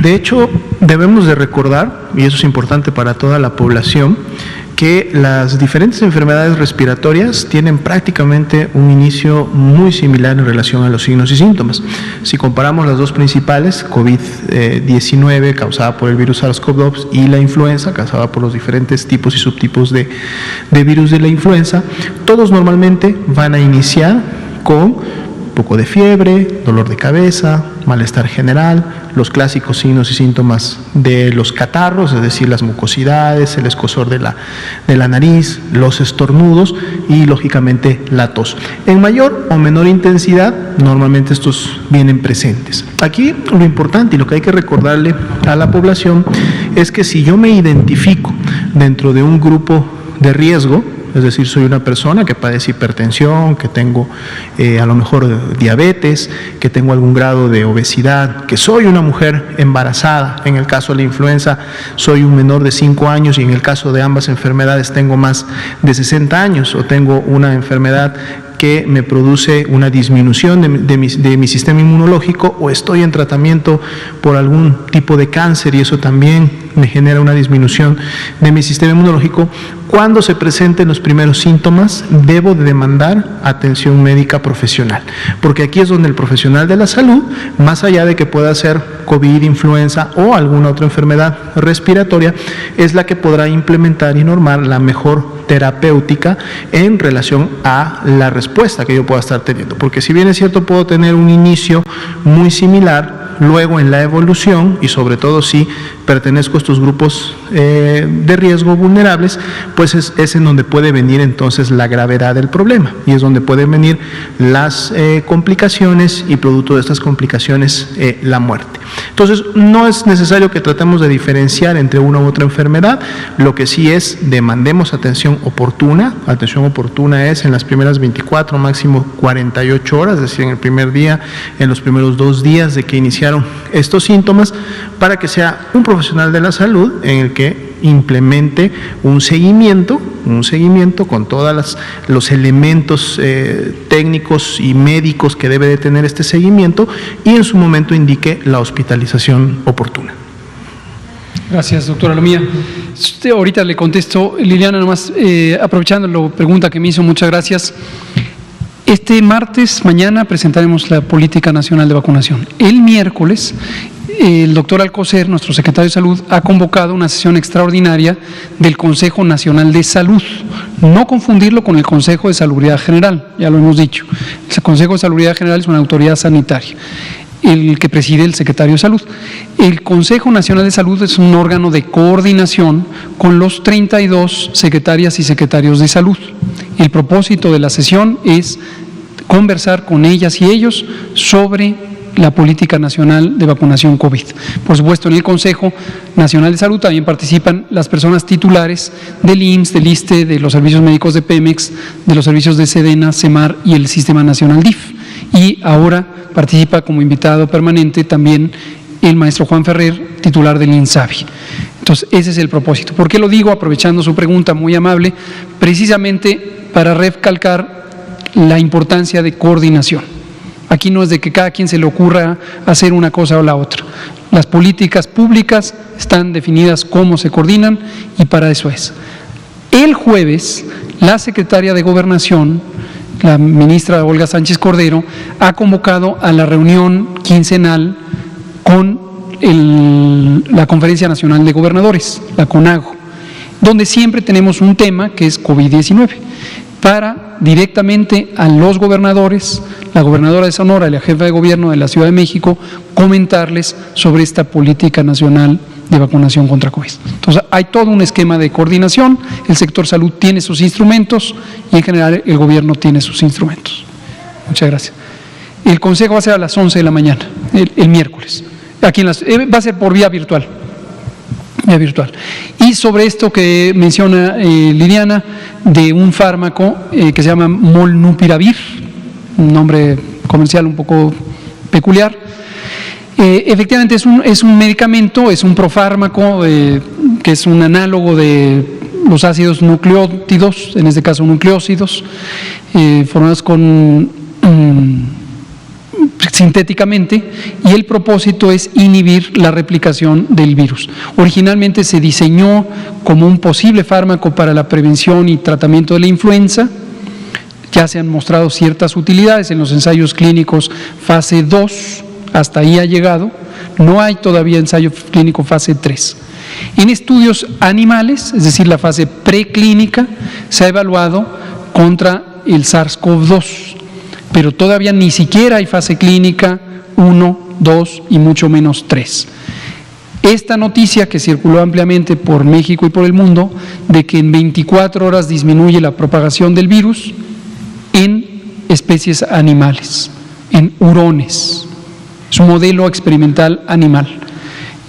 De hecho, debemos de recordar, y eso es importante para toda la población, que las diferentes enfermedades respiratorias tienen prácticamente un inicio muy similar en relación a los signos y síntomas. Si comparamos las dos principales, COVID-19 causada por el virus SARS-CoV-2 y la influenza causada por los diferentes tipos y subtipos de virus de la influenza, todos normalmente van a iniciar con poco de fiebre, dolor de cabeza, malestar general, los clásicos signos y síntomas de los catarros, es decir, las mucosidades, el escozor de la nariz, los estornudos y, lógicamente, la tos. En mayor o menor intensidad, normalmente estos vienen presentes. Aquí lo importante y lo que hay que recordarle a la población es que si yo me identifico dentro de un grupo de riesgo, es decir, soy una persona que padece hipertensión, que tengo a lo mejor diabetes, que tengo algún grado de obesidad, que soy una mujer embarazada, en el caso de la influenza soy un menor de 5 años y en el caso de ambas enfermedades tengo más de 60 años, o tengo una enfermedad que me produce una disminución de mi sistema inmunológico, o estoy en tratamiento por algún tipo de cáncer y eso también me genera una disminución de mi sistema inmunológico. Cuando se presenten los primeros síntomas, debo de demandar atención médica profesional, porque aquí es donde el profesional de la salud, más allá de que pueda ser COVID, influenza o alguna otra enfermedad respiratoria, es la que podrá implementar y normar la mejor terapéutica en relación a la respuesta que yo pueda estar teniendo, porque si bien es cierto puedo tener un inicio muy similar, luego en la evolución, y sobre todo si pertenezco a estos grupos de riesgo vulnerables, pues es en donde puede venir entonces la gravedad del problema, y es donde pueden venir las complicaciones y producto de estas complicaciones la muerte. Entonces no es necesario que tratemos de diferenciar entre una u otra enfermedad, lo que sí es demandemos atención oportuna. Atención oportuna es en las primeras 24, máximo 48 horas, es decir, en el primer día, en los primeros 2 días de que iniciaron estos síntomas, para que sea un profesional de la salud en el que implemente un seguimiento con todos los elementos técnicos y médicos que debe de tener este seguimiento, y en su momento indique la hospitalización oportuna. Gracias, doctora Lomía. Ahorita le contesto, Liliana, nomás aprovechando la pregunta que me hizo, muchas gracias. Este martes, mañana, presentaremos la Política Nacional de Vacunación. El miércoles, el doctor Alcocer, nuestro secretario de Salud, ha convocado una sesión extraordinaria del Consejo Nacional de Salud. No confundirlo con el Consejo de Salubridad General, ya lo hemos dicho. El Consejo de Salubridad General es una autoridad sanitaria, el que preside el secretario de Salud. El Consejo Nacional de Salud es un órgano de coordinación con los 32 secretarias y secretarios de salud. El propósito de la sesión es conversar con ellas y ellos sobre la Política Nacional de Vacunación COVID. Por supuesto, en el Consejo Nacional de Salud también participan las personas titulares del IMSS, del ISSSTE, de los servicios médicos de Pemex, de los servicios de SEDENA, CEMAR y el Sistema Nacional DIF. Y ahora participa como invitado permanente también el maestro Juan Ferrer, titular del INSABI. Entonces, ese es el propósito. ¿Por qué lo digo? Aprovechando su pregunta muy amable, precisamente para recalcar la importancia de coordinación. Aquí no es de que cada quien se le ocurra hacer una cosa o la otra. Las políticas públicas están definidas cómo se coordinan y para eso es. El jueves, la secretaria de Gobernación, la ministra Olga Sánchez Cordero, ha convocado a la reunión quincenal con la Conferencia Nacional de Gobernadores, la CONAGO, donde siempre tenemos un tema que es COVID-19, para directamente a los gobernadores, la gobernadora de Sonora y la jefa de gobierno de la Ciudad de México, comentarles sobre esta política nacional de vacunación contra COVID. Entonces, hay todo un esquema de coordinación, el sector salud tiene sus instrumentos y en general el gobierno tiene sus instrumentos. Muchas gracias. El consejo va a ser a las 11 de la mañana, el miércoles. Aquí va a ser por vía virtual. Y sobre esto que menciona Liliana, de un fármaco que se llama Molnupiravir, un nombre comercial un poco peculiar. Efectivamente es un medicamento, es un profármaco que es un análogo de los ácidos nucleótidos, en este caso nucleósidos, formados sintéticamente, y el propósito es inhibir la replicación del virus. Originalmente se diseñó como un posible fármaco para la prevención y tratamiento de la influenza. Ya se han mostrado ciertas utilidades en los ensayos clínicos fase 2, hasta ahí ha llegado, no hay todavía ensayo clínico fase 3. En estudios animales, es decir, la fase preclínica, se ha evaluado contra el SARS-CoV-2, pero todavía ni siquiera hay fase clínica 1, 2 y mucho menos 3. Esta noticia que circuló ampliamente por México y por el mundo, de que en 24 horas disminuye la propagación del virus en especies animales, en hurones. Es un modelo experimental animal.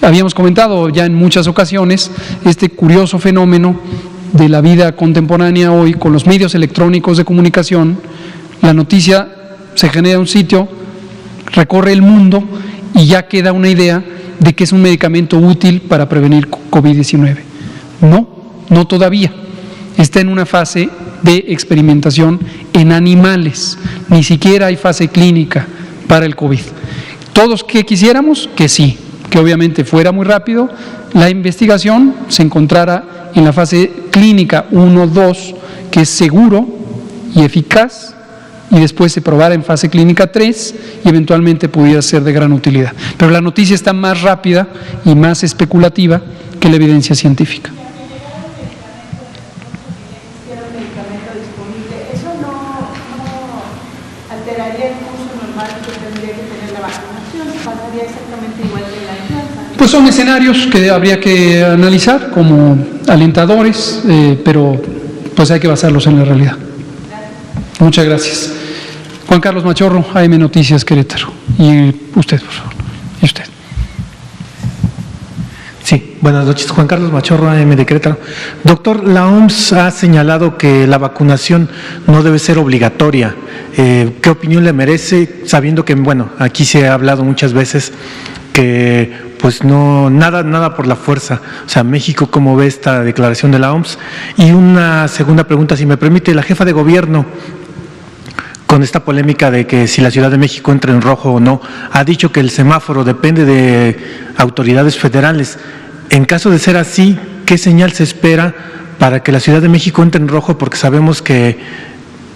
Habíamos comentado ya en muchas ocasiones este curioso fenómeno de la vida contemporánea hoy, con los medios electrónicos de comunicación, la noticia se genera en un sitio, recorre el mundo y ya queda una idea de que es un medicamento útil para prevenir COVID-19. No todavía. Está en una fase de experimentación en animales, ni siquiera hay fase clínica para el COVID. Todos que quisiéramos que sí, que obviamente fuera muy rápido, la investigación se encontrara en la fase clínica 1, 2, que es seguro y eficaz, y después se probara en fase clínica 3 y eventualmente pudiera ser de gran utilidad. Pero la noticia está más rápida y más especulativa que la evidencia científica. Pues son escenarios que habría que analizar como alentadores, pero pues hay que basarlos en la realidad. Muchas gracias. Juan Carlos Machorro, AM Noticias Querétaro. Y usted, por favor. Y usted. Sí, buenas noches. Juan Carlos Machorro, AM de Querétaro. Doctor, la OMS ha señalado que la vacunación no debe ser obligatoria. ¿Qué opinión le merece? Sabiendo que, bueno, aquí se ha hablado muchas veces que pues no, nada por la fuerza. O sea, México, ¿cómo ve esta declaración de la OMS? Y una segunda pregunta, si me permite, la jefa de gobierno, con esta polémica de que si la Ciudad de México entra en rojo o no, ha dicho que el semáforo depende de autoridades federales. En caso de ser así, ¿qué señal se espera para que la Ciudad de México entre en rojo? Porque sabemos que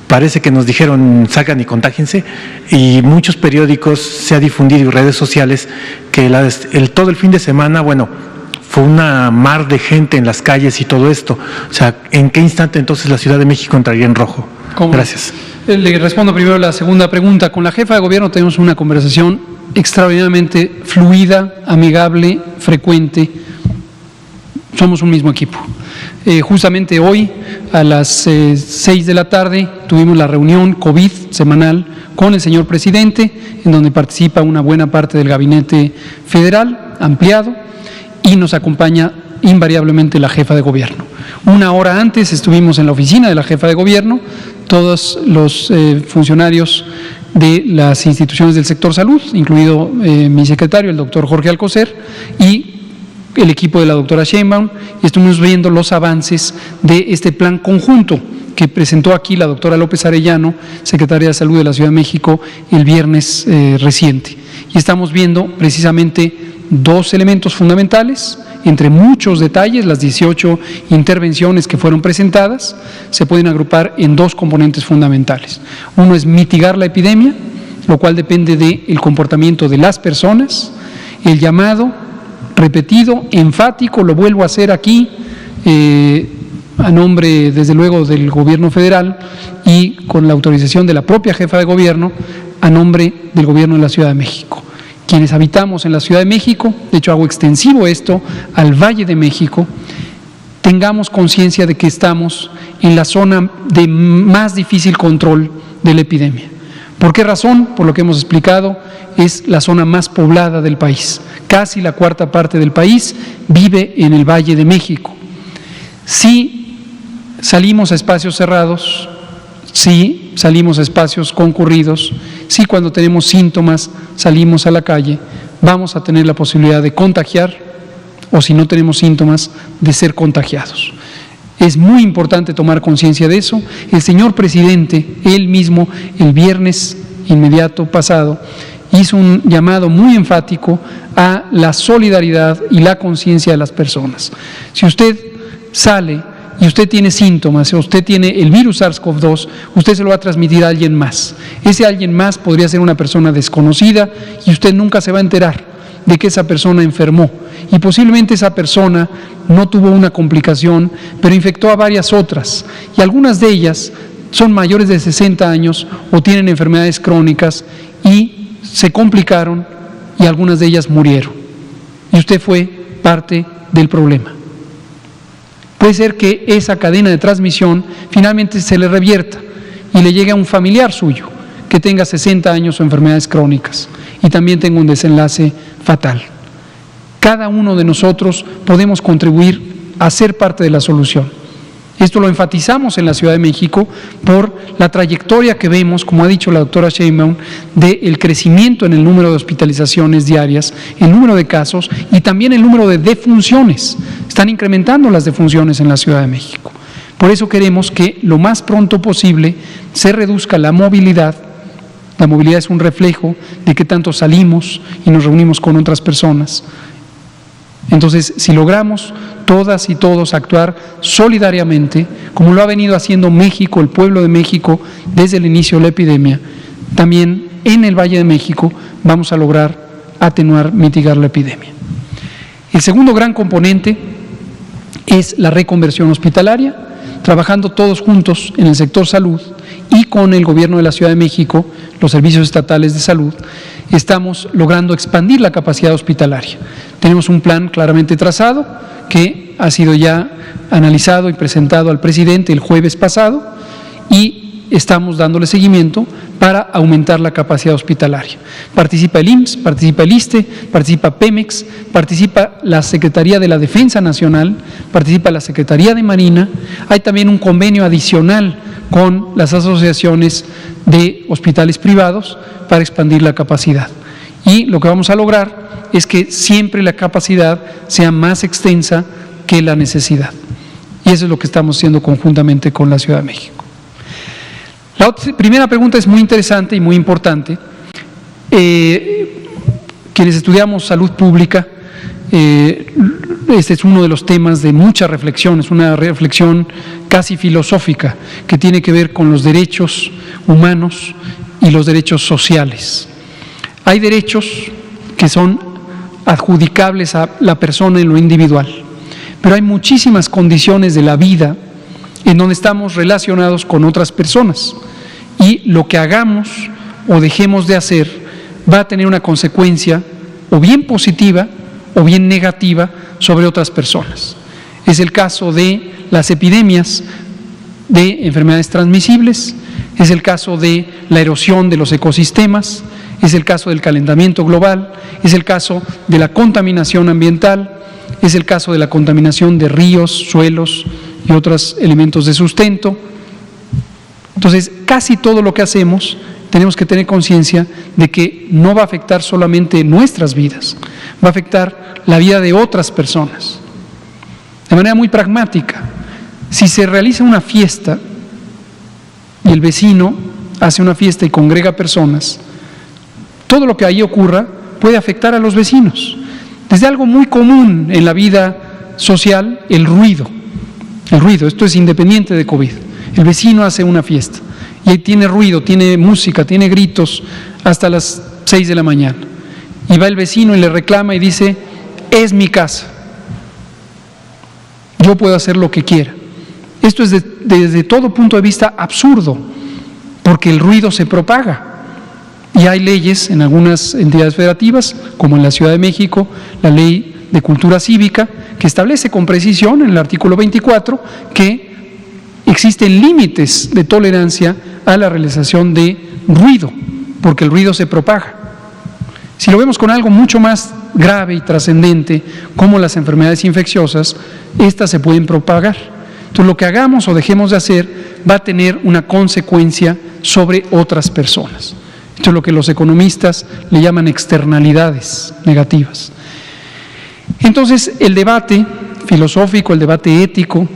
parece que nos dijeron salgan y contágiense, y muchos periódicos se ha difundido y redes sociales que todo el fin de semana, bueno, fue una mar de gente en las calles y todo esto. O sea, ¿en qué instante entonces la Ciudad de México entraría en rojo? ¿Cómo? Gracias. Le respondo primero la segunda pregunta. Con la jefa de gobierno tenemos una conversación extraordinariamente fluida, amigable, frecuente. Somos un mismo equipo. Justamente hoy a las 6 de la tarde tuvimos la reunión COVID semanal con el señor presidente, en donde participa una buena parte del gabinete federal, ampliado, y nos acompaña invariablemente la jefa de gobierno. Una hora antes estuvimos en la oficina de la jefa de gobierno, todos los funcionarios de las instituciones del sector salud, incluido mi secretario, el doctor Jorge Alcocer, y el equipo de la doctora Sheinbaum, y estuvimos viendo los avances de este plan conjunto que presentó aquí la doctora López Arellano, secretaria de Salud de la Ciudad de México, el viernes reciente. Y estamos viendo precisamente dos elementos fundamentales, entre muchos detalles. Las 18 intervenciones que fueron presentadas se pueden agrupar en dos componentes fundamentales. Uno es mitigar la epidemia, lo cual depende del comportamiento de las personas, el llamado repetido, enfático, lo vuelvo a hacer aquí, a nombre, desde luego, del gobierno federal y con la autorización de la propia jefa de gobierno, a nombre del gobierno de la Ciudad de México. Quienes habitamos en la Ciudad de México, de hecho hago extensivo esto al Valle de México, tengamos conciencia de que estamos en la zona de más difícil control de la epidemia. ¿Por qué razón? Por lo que hemos explicado, es la zona más poblada del país. Casi la cuarta parte del país vive en el Valle de México. Si salimos a espacios cerrados, si salimos a espacios concurridos, si cuando tenemos síntomas salimos a la calle, vamos a tener la posibilidad de contagiar, o si no tenemos síntomas, de ser contagiados. Es muy importante tomar conciencia de eso. El señor presidente, él mismo, el viernes inmediato pasado, hizo un llamado muy enfático a la solidaridad y la conciencia de las personas. Si usted sale y usted tiene síntomas, o usted tiene el virus SARS-CoV-2, usted se lo va a transmitir a alguien más. Ese alguien más podría ser una persona desconocida y usted nunca se va a enterar de que esa persona enfermó. Y posiblemente esa persona no tuvo una complicación, pero infectó a varias otras. Y algunas de ellas son mayores de 60 años o tienen enfermedades crónicas y se complicaron y algunas de ellas murieron. Y usted fue parte del problema. Puede ser que esa cadena de transmisión finalmente se le revierta y le llegue a un familiar suyo que tenga 60 años o enfermedades crónicas y también tenga un desenlace fatal. Cada uno de nosotros podemos contribuir a ser parte de la solución. Esto lo enfatizamos en la Ciudad de México por la trayectoria que vemos, como ha dicho la doctora Sheinbaum, del crecimiento en el número de hospitalizaciones diarias, el número de casos y también el número de defunciones. Están incrementando las defunciones en la Ciudad de México. Por eso queremos que lo más pronto posible se reduzca la movilidad. La movilidad es un reflejo de qué tanto salimos y nos reunimos con otras personas. Entonces, si logramos todas y todos actuar solidariamente, como lo ha venido haciendo México, el pueblo de México, desde el inicio de la epidemia, también en el Valle de México vamos a lograr atenuar, mitigar la epidemia. El segundo gran componente es la reconversión hospitalaria, trabajando todos juntos en el sector salud y con el Gobierno de la Ciudad de México, los servicios estatales de salud, estamos logrando expandir la capacidad hospitalaria. Tenemos un plan claramente trazado que ha sido ya analizado y presentado al presidente el jueves pasado y estamos dándole seguimiento para aumentar la capacidad hospitalaria. Participa el IMSS, participa el ISSSTE, participa Pemex, participa la Secretaría de la Defensa Nacional, participa la Secretaría de Marina. Hay también un convenio adicional con las asociaciones de hospitales privados para expandir la capacidad. Y lo que vamos a lograr es que siempre la capacidad sea más extensa que la necesidad. Y eso es lo que estamos haciendo conjuntamente con la Ciudad de México. La primera pregunta es muy interesante y muy importante. Quienes estudiamos salud pública, este es uno de los temas de mucha reflexión, es una reflexión casi filosófica que tiene que ver con los derechos humanos y los derechos sociales. Hay derechos que son adjudicables a la persona en lo individual, pero hay muchísimas condiciones de la vida en donde estamos relacionados con otras personas y lo que hagamos o dejemos de hacer va a tener una consecuencia o bien positiva o bien negativa sobre otras personas. Es el caso de las epidemias de enfermedades transmisibles, es el caso de la erosión de los ecosistemas, es el caso del calentamiento global, es el caso de la contaminación ambiental, es el caso de la contaminación de ríos, suelos y otros elementos de sustento. Entonces, casi todo lo que hacemos tenemos que tener conciencia de que no va a afectar solamente nuestras vidas, va a afectar la vida de otras personas. De manera muy pragmática, si se realiza una fiesta y el vecino hace una fiesta y congrega personas, todo lo que ahí ocurra puede afectar a los vecinos. Desde algo muy común en la vida social, el ruido. El ruido, esto es independiente de COVID. El vecino hace una fiesta y ahí tiene ruido, tiene música, tiene gritos hasta las 6 de la mañana. Y va el vecino y le reclama y dice, es mi casa, yo puedo hacer lo que quiera. Esto es desde todo punto de vista absurdo, porque el ruido se propaga. Y hay leyes en algunas entidades federativas, como en la Ciudad de México, la Ley de Cultura Cívica, que establece con precisión en el artículo 24 que existen límites de tolerancia a la realización de ruido, porque el ruido se propaga. Si lo vemos con algo mucho más grave y trascendente, como las enfermedades infecciosas, estas se pueden propagar. Entonces, lo que hagamos o dejemos de hacer va a tener una consecuencia sobre otras personas. Esto es lo que los economistas le llaman externalidades negativas. Entonces, el debate filosófico, el debate ético,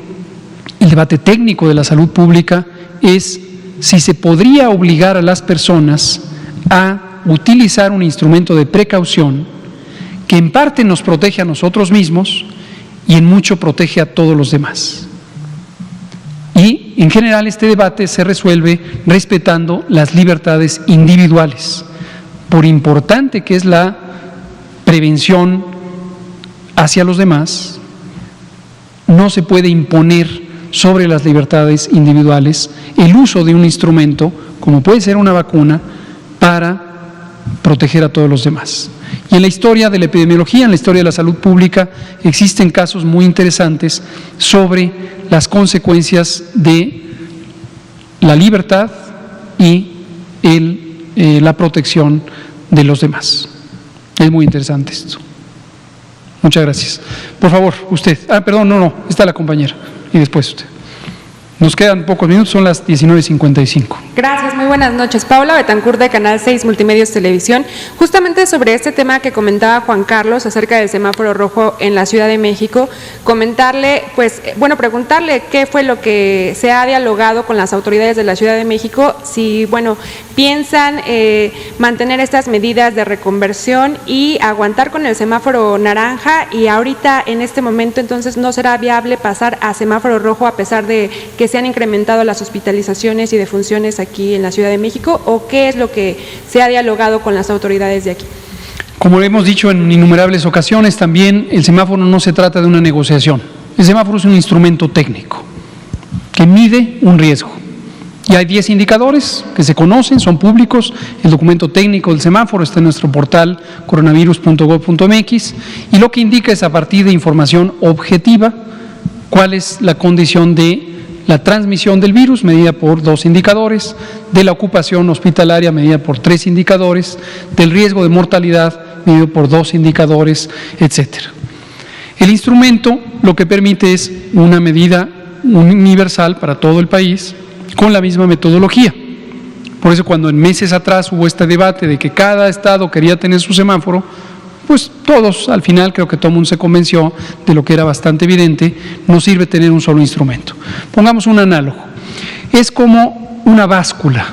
el debate técnico de la salud pública es si se podría obligar a las personas a utilizar un instrumento de precaución que en parte nos protege a nosotros mismos y en mucho protege a todos los demás. Y en general este debate se resuelve respetando las libertades individuales, por importante que es la prevención hacia los demás, no se puede imponer sobre las libertades individuales el uso de un instrumento, como puede ser una vacuna, para proteger a todos los demás. Y en la historia de la epidemiología, en la historia de la salud pública, existen casos muy interesantes sobre las consecuencias de la libertad y la protección de los demás. Es muy interesante esto. Muchas gracias. Por favor, usted. Perdón, no, está la compañera. Y después usted. Nos quedan pocos minutos, son las 19:55. Gracias, muy buenas noches. Paola Betancourt de Canal 6 Multimedios Televisión. Justamente sobre este tema que comentaba Juan Carlos acerca del semáforo rojo en la Ciudad de México, preguntarle qué fue lo que se ha dialogado con las autoridades de la Ciudad de México, si, piensan mantener estas medidas de reconversión y aguantar con el semáforo naranja, y ahorita en este momento entonces no será viable pasar a semáforo rojo a pesar de que se han incrementado las hospitalizaciones y defunciones aquí en la Ciudad de México, o qué es lo que se ha dialogado con las autoridades de aquí. Como hemos dicho en innumerables ocasiones, también el semáforo no se trata de una negociación. El semáforo es un instrumento técnico que mide un riesgo. Y hay 10 indicadores que se conocen, son públicos. El documento técnico del semáforo está en nuestro portal coronavirus.gov.mx, y lo que indica es, a partir de información objetiva, cuál es la condición de la transmisión del virus, medida por 2 indicadores, de la ocupación hospitalaria, medida por 3 indicadores, del riesgo de mortalidad, medido por 2 indicadores, etcétera. El instrumento lo que permite es una medida universal para todo el país, con la misma metodología. Por eso, cuando en meses atrás hubo este debate de que cada estado quería tener su semáforo, pues todos, al final, creo que todo el mundo se convenció de lo que era bastante evidente: no sirve tener un solo instrumento. Pongamos un análogo. Es como una báscula.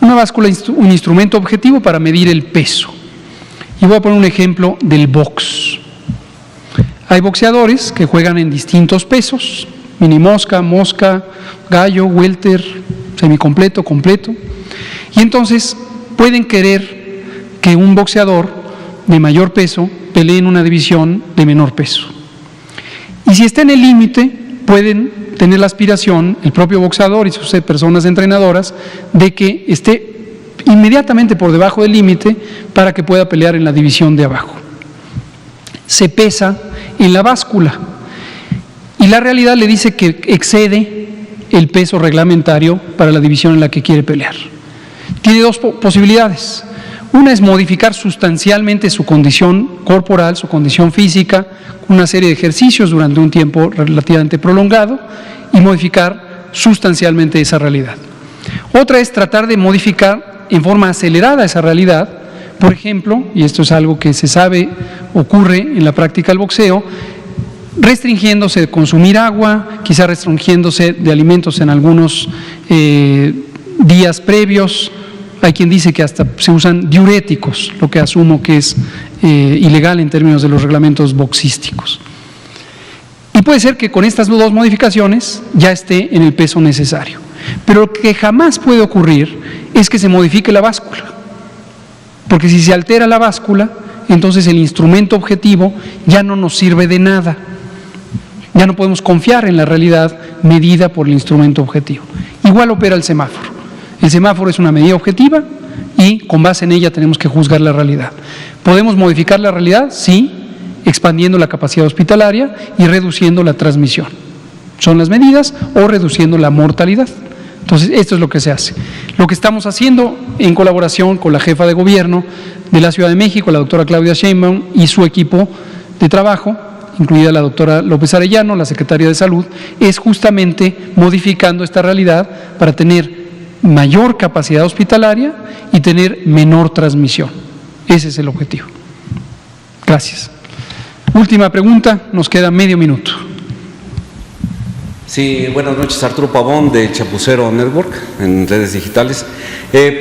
Una báscula es un instrumento objetivo para medir el peso. Y voy a poner un ejemplo del box. Hay boxeadores que juegan en distintos pesos: mini mosca, mosca, gallo, welter, semicompleto, completo. Y entonces pueden querer que un boxeador de mayor peso pelee en una división de menor peso. Y si está en el límite, pueden tener la aspiración, el propio boxeador y sus personas entrenadoras, de que esté inmediatamente por debajo del límite para que pueda pelear en la división de abajo. Se pesa en la báscula y la realidad le dice que excede el peso reglamentario para la división en la que quiere pelear. Tiene 2 posibilidades. Una es modificar sustancialmente su condición corporal, su condición física, con una serie de ejercicios durante un tiempo relativamente prolongado, y modificar sustancialmente esa realidad. Otra es tratar de modificar en forma acelerada esa realidad. Por ejemplo, y esto es algo que se sabe ocurre en la práctica del boxeo, restringiéndose de consumir agua, quizá restringiéndose de alimentos en algunos días previos. Hay quien dice que hasta se usan diuréticos, lo que asumo que es ilegal en términos de los reglamentos boxísticos. Y puede ser que con estas 2 modificaciones ya esté en el peso necesario. Pero lo que jamás puede ocurrir es que se modifique la báscula. Porque si se altera la báscula, entonces el instrumento objetivo ya no nos sirve de nada. Ya no podemos confiar en la realidad medida por el instrumento objetivo. Igual opera el semáforo. El semáforo es una medida objetiva y con base en ella tenemos que juzgar la realidad. ¿Podemos modificar la realidad? Sí, expandiendo la capacidad hospitalaria y reduciendo la transmisión. Son las medidas, o reduciendo la mortalidad. Entonces, esto es lo que se hace. Lo que estamos haciendo en colaboración con la jefa de gobierno de la Ciudad de México, la doctora Claudia Sheinbaum, y su equipo de trabajo, incluida la doctora López Arellano, la secretaria de Salud, es justamente modificando esta realidad para tener mayor capacidad hospitalaria y tener menor transmisión. Ese es el objetivo. Gracias. Última pregunta, nos queda medio minuto. Sí, buenas noches, Arturo Pavón de Chapucero Network en redes digitales.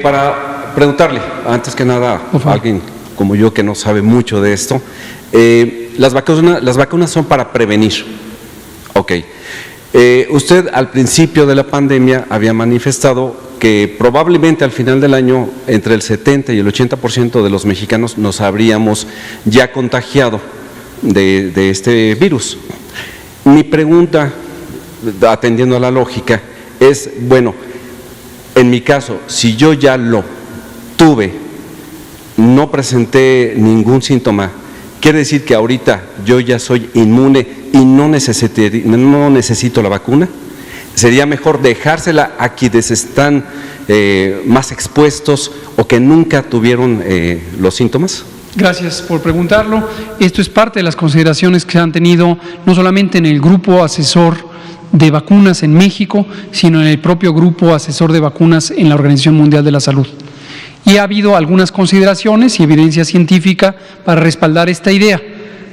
Para preguntarle, antes que nada, a alguien como yo que no sabe mucho de esto, las vacunas son para prevenir. Ok. Usted al principio de la pandemia había manifestado que probablemente al final del año entre el 70 y el 80% de los mexicanos nos habríamos ya contagiado de este virus. Mi pregunta, atendiendo a la lógica, es, bueno, en mi caso, si yo ya lo tuve, no presenté ningún síntoma, quiere decir que ahorita yo ya soy inmune y no necesito la vacuna. ¿Sería mejor dejársela a quienes están más expuestos o que nunca tuvieron los síntomas? Gracias por preguntarlo. Esto es parte de las consideraciones que se han tenido no solamente en el grupo asesor de vacunas en México, sino en el propio grupo asesor de vacunas en la Organización Mundial de la Salud. Y ha habido algunas consideraciones y evidencia científica para respaldar esta idea.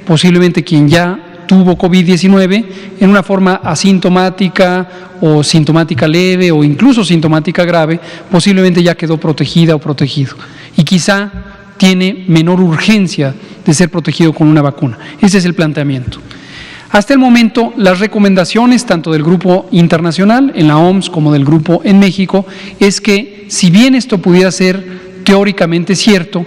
Posiblemente quien ya tuvo COVID-19 en una forma asintomática o sintomática leve o incluso sintomática grave, posiblemente ya quedó protegida o protegido. Y quizá tiene menor urgencia de ser protegido con una vacuna. Ese es el planteamiento. Hasta el momento, las recomendaciones, tanto del grupo internacional en la OMS como del grupo en México, es que si bien esto pudiera ser teóricamente cierto,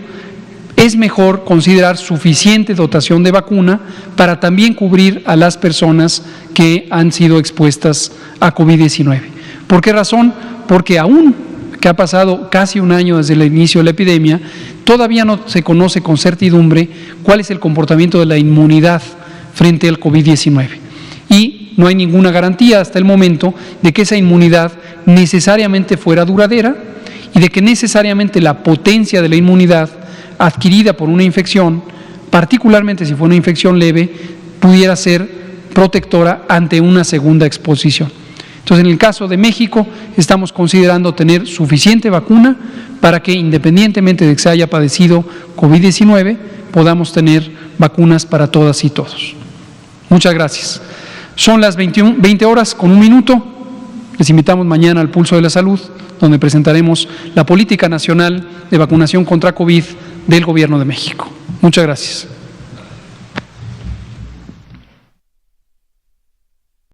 es mejor considerar suficiente dotación de vacuna para también cubrir a las personas que han sido expuestas a COVID-19. ¿Por qué razón? Porque aún que ha pasado casi un año desde el inicio de la epidemia, todavía no se conoce con certidumbre cuál es el comportamiento de la inmunidad frente al COVID-19. Y no hay ninguna garantía hasta el momento de que esa inmunidad necesariamente fuera duradera y de que necesariamente la potencia de la inmunidad adquirida por una infección, particularmente si fue una infección leve, pudiera ser protectora ante una segunda exposición. Entonces, en el caso de México, estamos considerando tener suficiente vacuna para que, independientemente de que se haya padecido COVID-19, podamos tener vacunas para todas y todos. Muchas gracias. Son las 20 horas con un minuto. Les invitamos mañana al Pulso de la Salud, donde presentaremos la Política Nacional de Vacunación contra COVID del Gobierno de México. Muchas gracias.